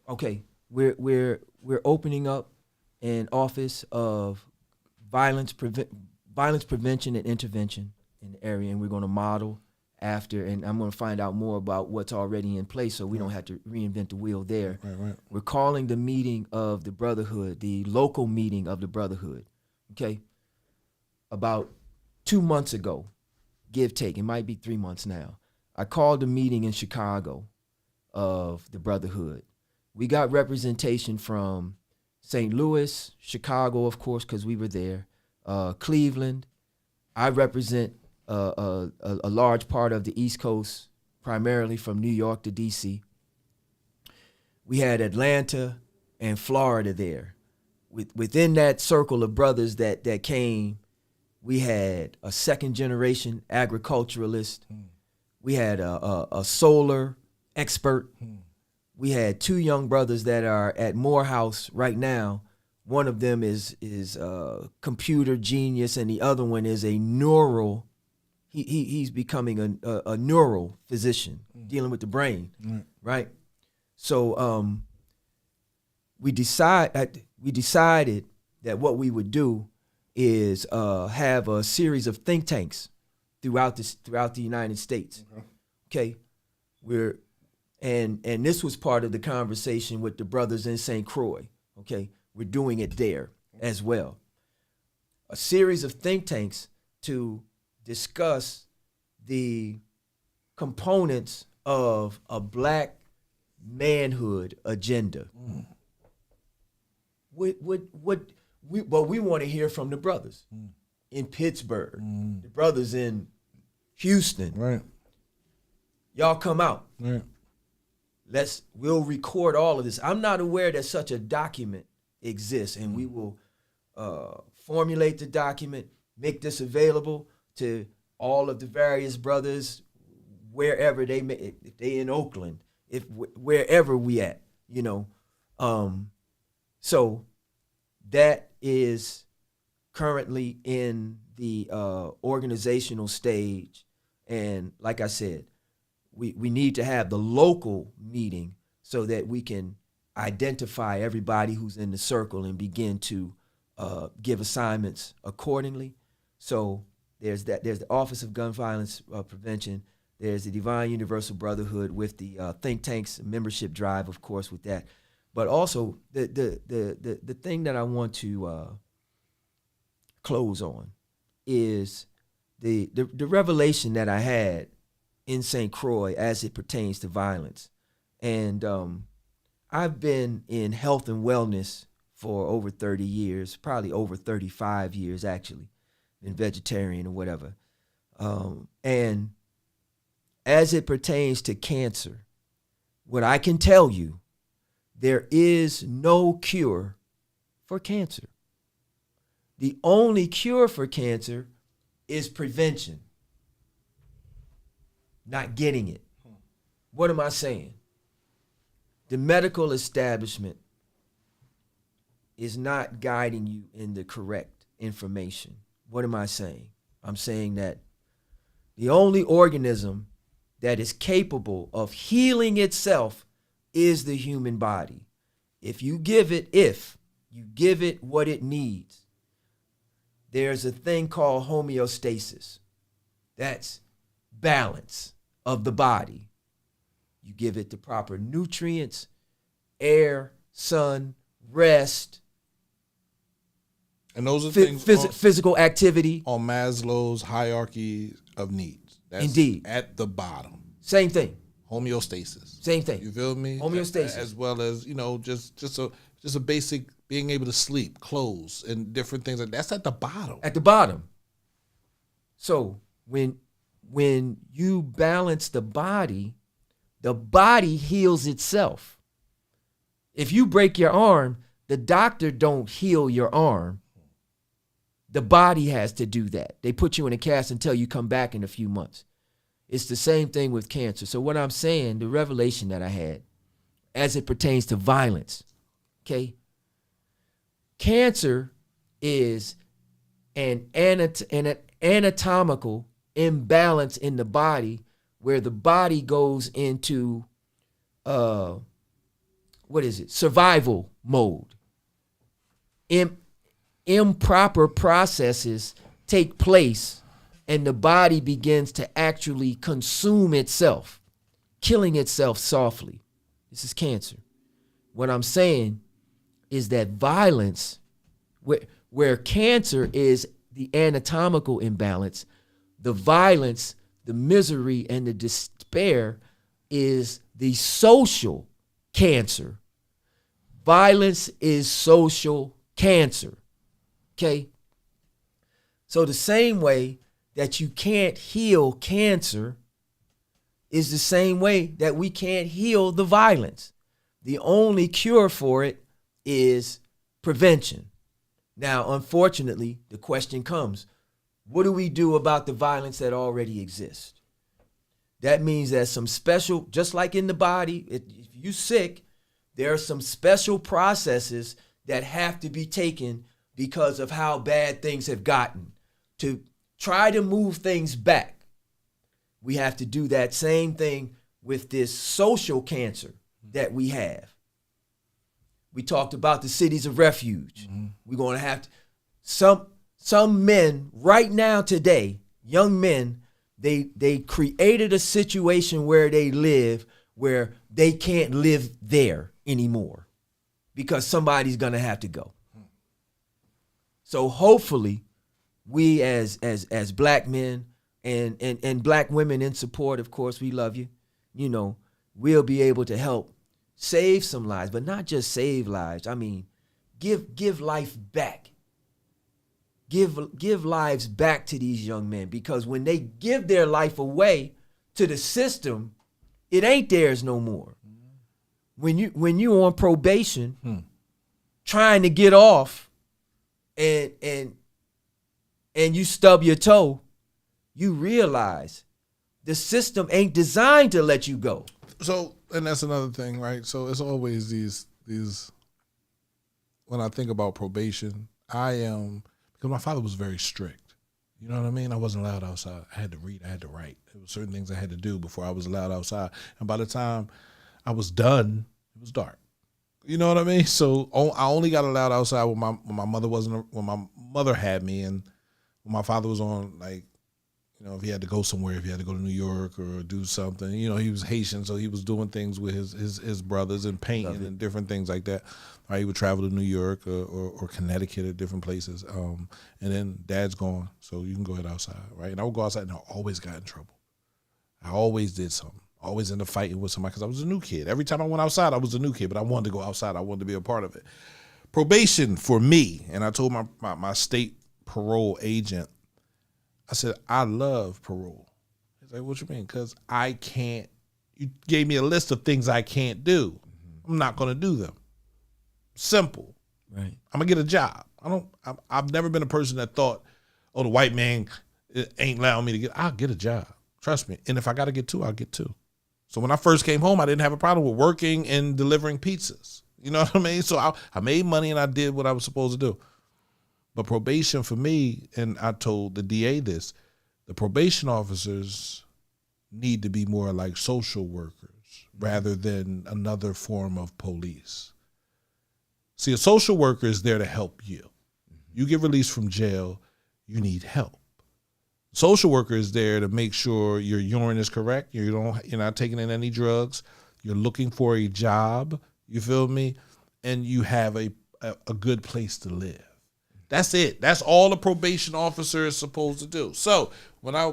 Okay. We're opening up an office of violence prevention and intervention in the area, and we're going to model after, and I'm going to find out more about what's already in place so we don't have to reinvent the wheel there. Right. We're calling the meeting of the Brotherhood, the local meeting of the Brotherhood, okay? About 2 months ago, give take, it might be 3 months now, I called a meeting in Chicago of the Brotherhood. We got representation from St. Louis, Chicago, of course, because we were there, Cleveland. I represent a large part of the East Coast, primarily from New York to D.C. We had Atlanta and Florida there. Within that circle of brothers that came, we had a second-generation agriculturalist. We had a solar expert. We had 2 young brothers that are at Morehouse right now. One of them is a computer genius, and the other one is a neural. He's becoming a neural physician, dealing with the brain, right? So we decided that what we would do is have a series of think tanks throughout the United States. Okay, and this was part of the conversation with the brothers in St. Croix. Okay, we're doing it there as well. A series of think tanks to discuss the components of a black manhood agenda. What we want to hear from the brothers in Pittsburgh, the brothers in Houston. Right. Y'all come out. Right. We'll record all of this. I'm not aware that such a document exists, and we will formulate the document, make this available to all of the various brothers wherever they may, if they in Oakland, wherever we at, you know. So that is currently in the organizational stage, and like I said, we need to have the local meeting so that we can identify everybody who's in the circle and begin to give assignments accordingly. So there's the Office of Gun Violence Prevention. There's the Divine Universal Brotherhood with the think tanks membership drive, of course, with that. But also the thing that I want to close on is the revelation that I had in St. Croix as it pertains to violence. And I've been in health and wellness for over 30 years, probably over 35 years actually, been vegetarian or whatever. And as it pertains to cancer, what I can tell you, there is no cure for cancer. The only cure for cancer is prevention, not getting it. What am I saying? The medical establishment is not guiding you in the correct information. What am I saying? I'm saying that the only organism that is capable of healing itself is the human body. If you give it what it needs, there's a thing called homeostasis. That's balance of the body. You give it the proper nutrients, air, sun, rest, and those are things physical activity. On Maslow's hierarchy of needs. That's Indeed. At the bottom. Same thing. Homeostasis. Same thing. You feel me? Homeostasis. As well as, just a basic being able to sleep, clothes, and different things. That's at the bottom. At the bottom. So when you balance the body heals itself. If you break your arm, the doctor don't heal your arm. The body has to do that. They put you in a cast until you come back in a few months. It's the same thing with cancer. So what I'm saying, the revelation that I had as it pertains to violence, okay? Cancer is an anatomical imbalance in the body where the body goes into, survival mode. improper processes take place and the body begins to actually consume itself, killing itself softly. This is cancer. What I'm saying is that violence, where cancer is the anatomical imbalance, the violence, the misery, and the despair is the social cancer. Violence is social cancer. Okay? So the same way that you can't heal cancer is the same way that we can't heal the violence. The only cure for it is prevention. Now, unfortunately, the question comes, what do we do about the violence that already exists? That means that some special, just like in the body, if you're sick, there are some special processes that have to be taken because of how bad things have gotten. To try to move things back, we have to do that same thing with this social cancer that we have. We talked about the cities of refuge. Mm-hmm. We're going to have to, some men right now today, young men, they created a situation where they live where they can't live there anymore because somebody's going to have to go. So hopefully we as black men and black women in support, of course, we love you, we'll be able to help save some lives, but not just save lives. I mean, give life back. Give lives back to these young men, because when they give their life away to the system, it ain't theirs no more. When you on probation, trying to get off, and you stub your toe, you realize the system ain't designed to let you go. So, and that's another thing, right? So it's always these. When I think about probation, because my father was very strict. You know what I mean? I wasn't allowed outside. I had to read. I had to write. There were certain things I had to do before I was allowed outside. And by the time I was done, it was dark. You know what I mean? So I only got allowed outside when my mother wasn't. When my mother had me, and when my father was on, like, if he had to go somewhere, if he had to go to New York or do something, he was Haitian, so he was doing things with his brothers and painting and different things like that. Right, he would travel to New York or Connecticut or different places. And then Dad's gone, so you can go ahead outside, right? And I would go outside, and I always got in trouble. I always did something. Always ended up fighting with somebody because I was a new kid. Every time I went outside, I was a new kid, but I wanted to go outside. I wanted to be a part of it. Probation for me, and I told my state parole agent, I said, I love parole. He's like, what you mean? Because I can't, you gave me a list of things I can't do. I'm not going to do them. Simple. Right. I'm going to get a job. I've never been a person that thought, the white man ain't allowing me to I'll get a job. Trust me. And if I got to get two, I'll get two. So when I first came home, I didn't have a problem with working and delivering pizzas. You know what I mean? So I made money and I did what I was supposed to do. But probation for me, and I told the DA this, the probation officers need to be more like social workers rather than another form of police. See, a social worker is there to help you. You get released from jail, you need help. Social worker is there to make sure your urine is correct. You're not taking in any drugs. You're looking for a job. You feel me? And you have a good place to live. That's it. That's all a probation officer is supposed to do. So when I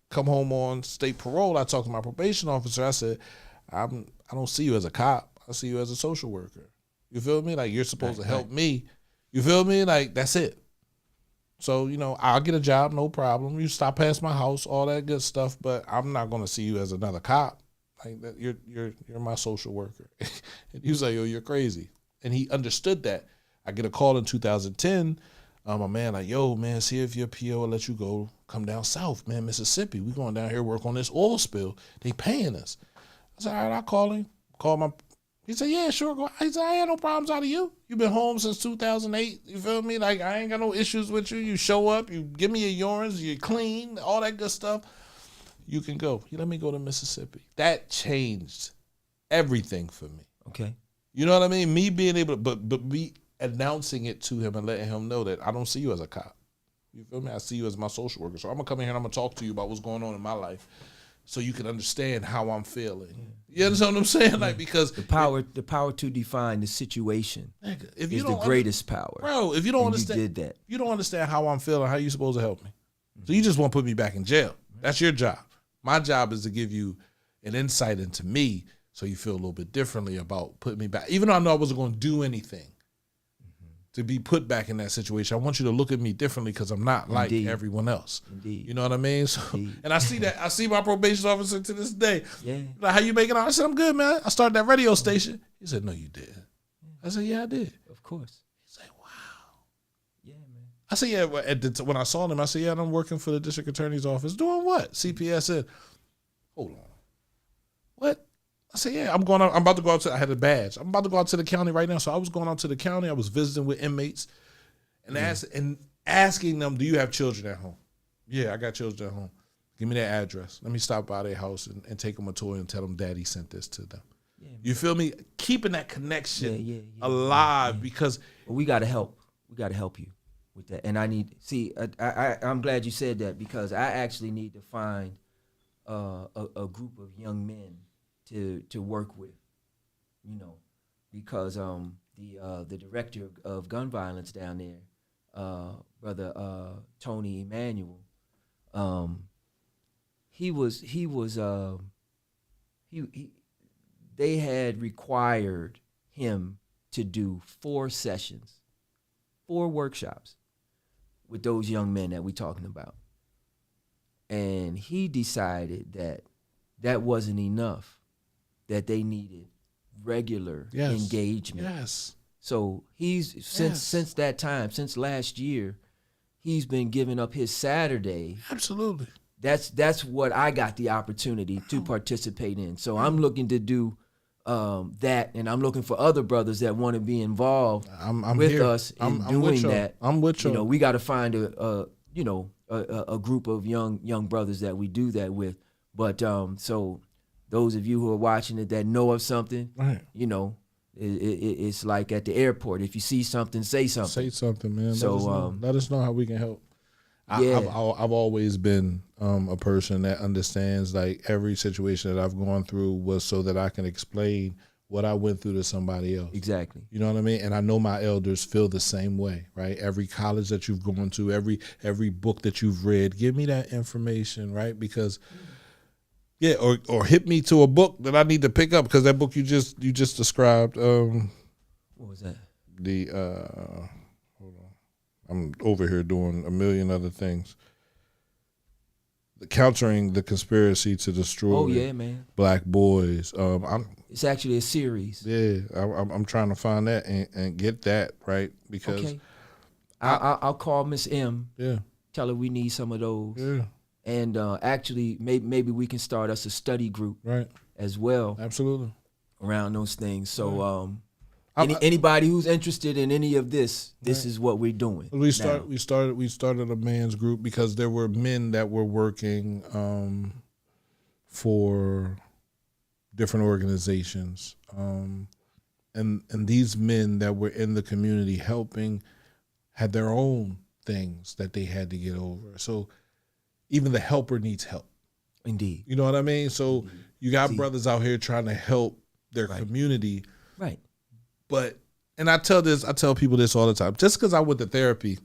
come home on state parole, I talk to my probation officer. I said, I don't see you as a cop. I see you as a social worker. You feel me? Like, you're supposed to help me. You feel me? Like, that's it. So, I'll get a job, no problem. You stop past my house, all that good stuff, but I'm not going to see you as another cop. Like, that, you're my social worker. And he was like, yo, you're crazy. And he understood that. I get a call in 2010. My man like, yo, man, see if your PO will let you go. Come down south, man, Mississippi. We going down here work on this oil spill. They paying us. I said, all right, I'll call him. He said, yeah, sure. Go. He said, I ain't no problems out of you. You've been home since 2008. You feel me? Like, I ain't got no issues with you. You show up. You give me your urines. You're clean. All that good stuff. You can go. He let me go to Mississippi. That changed everything for me. Okay. You know what I mean? Me being able to, but announcing it to him and letting him know that I don't see you as a cop. You feel me? I see you as my social worker. So I'm gonna come in here and I'm gonna talk to you about what's going on in my life, so you can understand how I'm feeling. You understand what I'm saying? Like, because the power to define the situation if is the greatest power, bro. If you don't understand, you did that. You don't understand how I'm feeling. How you supposed to help me? So you just want to put me back in jail. That's your job. My job is to give you an insight into me, so you feel a little bit differently about putting me back. Even though I know I wasn't going to do anything to be put back in that situation, I want you to look at me differently because I'm not like everyone else. Indeed. You know what I mean? So, and I see that. I see my probation officer to this day. Yeah. Like, how you making out? I said, I'm good, man. I started that radio station. He said, no, you did. I said, yeah, I did. Of course. He said, wow. Yeah, man. I said, yeah. When I saw him, I said, yeah, I'm working for the district attorney's office. Doing what? CPS said, hold on. What? I said, yeah, I'm about to go out to, I had a badge. I'm about to go out to the county right now. So I was going out to the county. I was visiting with inmates and asking them, do you have children at home? Yeah, I got children at home. Give me their address. Let me stop by their house and take them a toy and tell them daddy sent this to them. Yeah, you feel me? Keeping that connection alive because we got to help. We got to help you with that. And I'm glad you said that because I actually need to find a group of young men to work with, because the director of gun violence down there, brother Tony Emanuel, they had required him to do 4 sessions, 4 workshops with those young men that we're talking about. And he decided that wasn't enough, that they needed regular engagement. Yes. So since that time, since last year, he's been giving up his Saturday. Absolutely. That's what I got the opportunity to participate in. So I'm looking to do that, and I'm looking for other brothers that want to be involved with us in doing that. I'm with you. We got to find a group of young brothers that we do that with. But so those of you who are watching it that know of something, right? It's like at the airport. If you see something, say something. Say something, man. So let us know how we can help. Yeah. I've always been a person that understands, like, every situation that I've gone through was so that I can explain what I went through to somebody else. Exactly. You know what I mean? And I know my elders feel the same way, right? Every college that you've gone to, every book that you've read, give me that information, right? Because or hit me to a book that I need to pick up, because that book you just described. What was that? Hold on, I'm over here doing a million other things. Countering the conspiracy to destroy black boys. It's actually a series. Yeah, I'm trying to find that and get that right, because I'll call Miss M. Yeah, tell her we need some of those. Yeah. And actually, maybe we can start us a study group, right, as well. Absolutely, around those things. So, anybody who's interested in any of this is what we're doing. We started a man's group because there were men that were working for different organizations, and these men that were in the community helping had their own things that they had to get over. So even the helper needs help. Indeed. You know what I mean? So you got brothers out here trying to help their community. Right. But, and I tell people this all the time, just because I went to therapy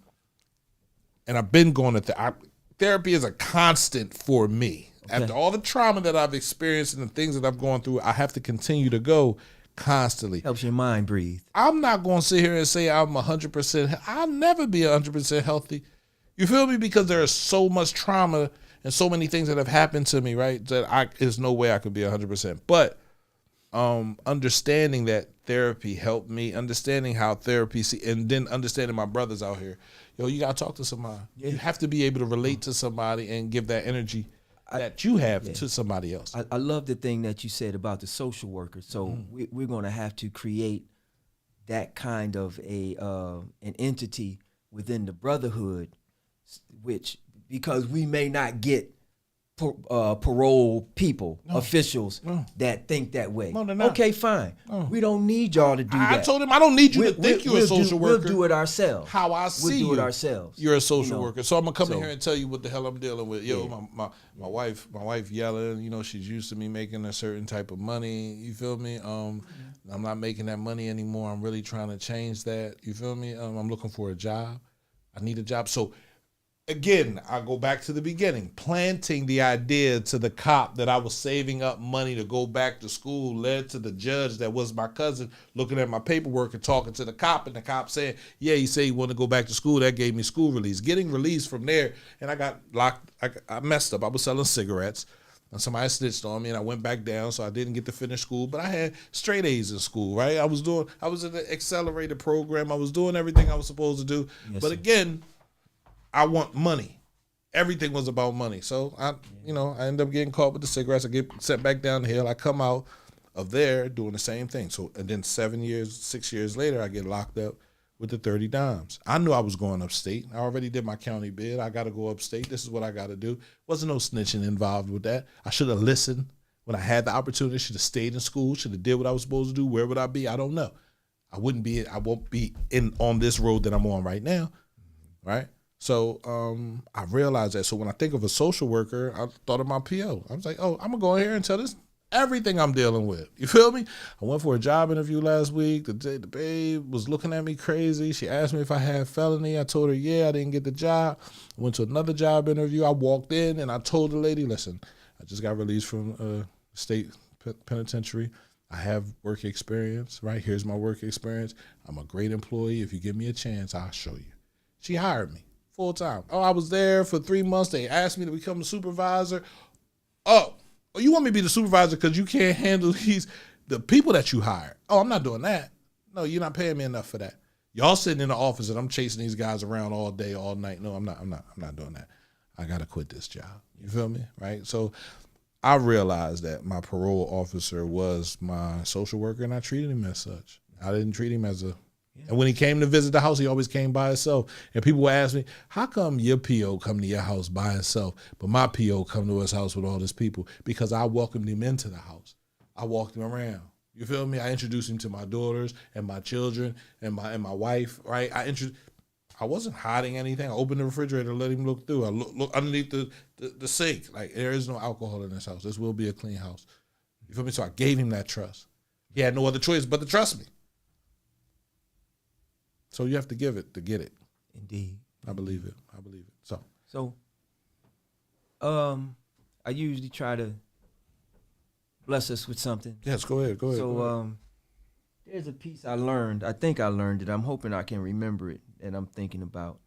and I've been going to therapy is a constant for me. Okay. After all the trauma that I've experienced and the things that I've gone through, I have to continue to go constantly. Helps your mind breathe. I'm not going to sit here and say I'm 100%. I'll never be 100% healthy. You feel me? Because there is so much trauma and so many things that have happened to me, right? That there's no way I could be 100%. But understanding that therapy helped me, understanding how therapy, and then understanding my brothers out here. You got to talk to somebody. Yeah. You have to be able to relate to somebody and give that energy that you have to somebody else. I love the thing that you said about the social worker. So we're going to have to create that kind of an entity within the brotherhood, because we may not get parole people, officials that think that way. No, they're not. Okay, fine. We don't need y'all to do that. I told him I don't need you to think you're a social worker. We'll do it ourselves. How I see you. We'll do it ourselves. You're a social worker. So I'm gonna come in here and tell you what the hell I'm dealing with. Yo, my wife yelling. You know, she's used to me making a certain type of money. You feel me? I'm not making that money anymore. I'm really trying to change that. You feel me? I'm looking for a job. I need a job. So again, I go back to the beginning, planting the idea to the cop that I was saving up money to go back to school led to the judge that was my cousin looking at my paperwork and talking to the cop, and the cop saying, yeah, he said he wanted to go back to school. That gave me school release. Getting released from there, and I got locked. I messed up. I was selling cigarettes, and somebody snitched on me, and I went back down, so I didn't get to finish school, but I had straight A's in school, right? I was in the accelerated program. I was doing everything I was supposed to do. Yes, but again, I want money. Everything was about money. So I end up getting caught with the cigarettes. I get sent back down the hill. I come out of there doing the same thing. So, and then 6 years later, I get locked up with the 30 dimes. I knew I was going upstate. I already did my county bid. I got to go upstate. This is what I got to do. Wasn't no snitching involved with that. I should have listened when I had the opportunity. Should have stayed in school. Should have did what I was supposed to do. Where would I be? I don't know. I won't be on this road that I'm on right now, right? So I realized that. So when I think of a social worker, I thought of my PO. I was like, oh, I'm going to go in here and tell this everything I'm dealing with. You feel me? I went for a job interview last week. The babe was looking at me crazy. She asked me if I had felony. I told her, yeah, I didn't get the job. I went to another job interview. I walked in and I told the lady, listen, I just got released from state penitentiary. I have work experience, right? Here's my work experience. I'm a great employee. If you give me a chance, I'll show you. She hired me. Full time. Oh, I was there for 3 months. They asked me to become a supervisor. Oh, you want me to be the supervisor because you can't handle the people that you hired. Oh, I'm not doing that. No, you're not paying me enough for that. Y'all sitting in the office and I'm chasing these guys around all day, all night. No, I'm not doing that. I gotta quit this job. You feel me? Right? So I realized that my parole officer was my social worker and I treated him as such. I didn't treat him as a And when he came to visit the house, he always came by himself. And people would ask me, how come your PO come to your house by himself, but my PO come to his house with all his people? Because I welcomed him into the house. I walked him around. You feel me? I introduced him to my daughters and my children and my wife, right? I wasn't hiding anything. I opened the refrigerator, let him look through. I look underneath the sink. Like, there is no alcohol in this house. This will be a clean house. You feel me? So I gave him that trust. He had no other choice but to trust me. So you have to give it to get it. Indeed. I believe it. So I usually try to bless us with something. Yes, go ahead. So there's a piece I learned. I think I learned it. I'm hoping I can remember it, and I'm thinking about.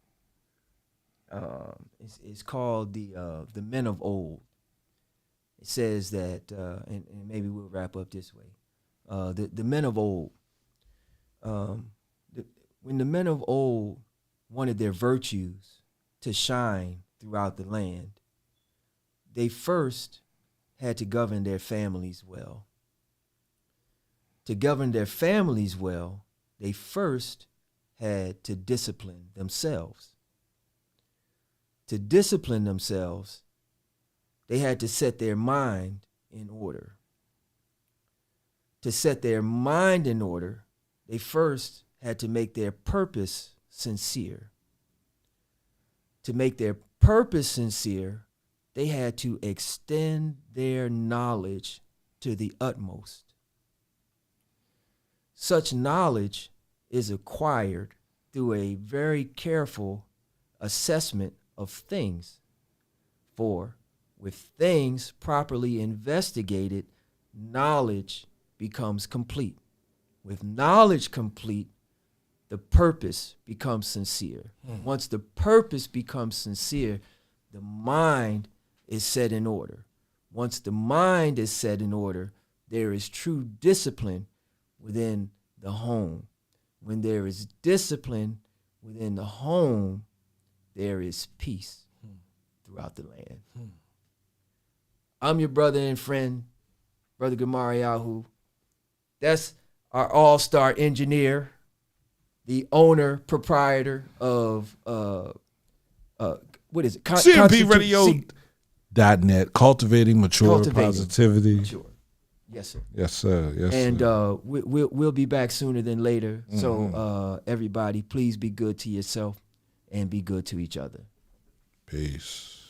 It's called the Men of Old. It says that, and maybe we'll wrap up this way. The men of old. When the men of old wanted their virtues to shine throughout the land, they first had to govern their families well. To govern their families well, they first had to discipline themselves. To discipline themselves, they had to set their mind in order. To set their mind in order, they first had to make their purpose sincere. To make their purpose sincere, they had to extend their knowledge to the utmost. Such knowledge is acquired through a very careful assessment of things. For with things properly investigated, knowledge becomes complete. With knowledge complete, the purpose becomes sincere. Once the purpose becomes sincere, the mind is set in order. Once the mind is set in order, there is true discipline within the home. When there is discipline within the home, there is peace throughout the land. I'm your brother and friend, Brother Gamariyahu. That's our all-star engineer, the owner, proprietor of, what is it? CMP Radio .net, cultivating mature positivity. Sure. Yes, sir. Yes, sir. Yes, And sir. we'll be back sooner than later. So everybody, please be good to yourself and be good to each other. Peace.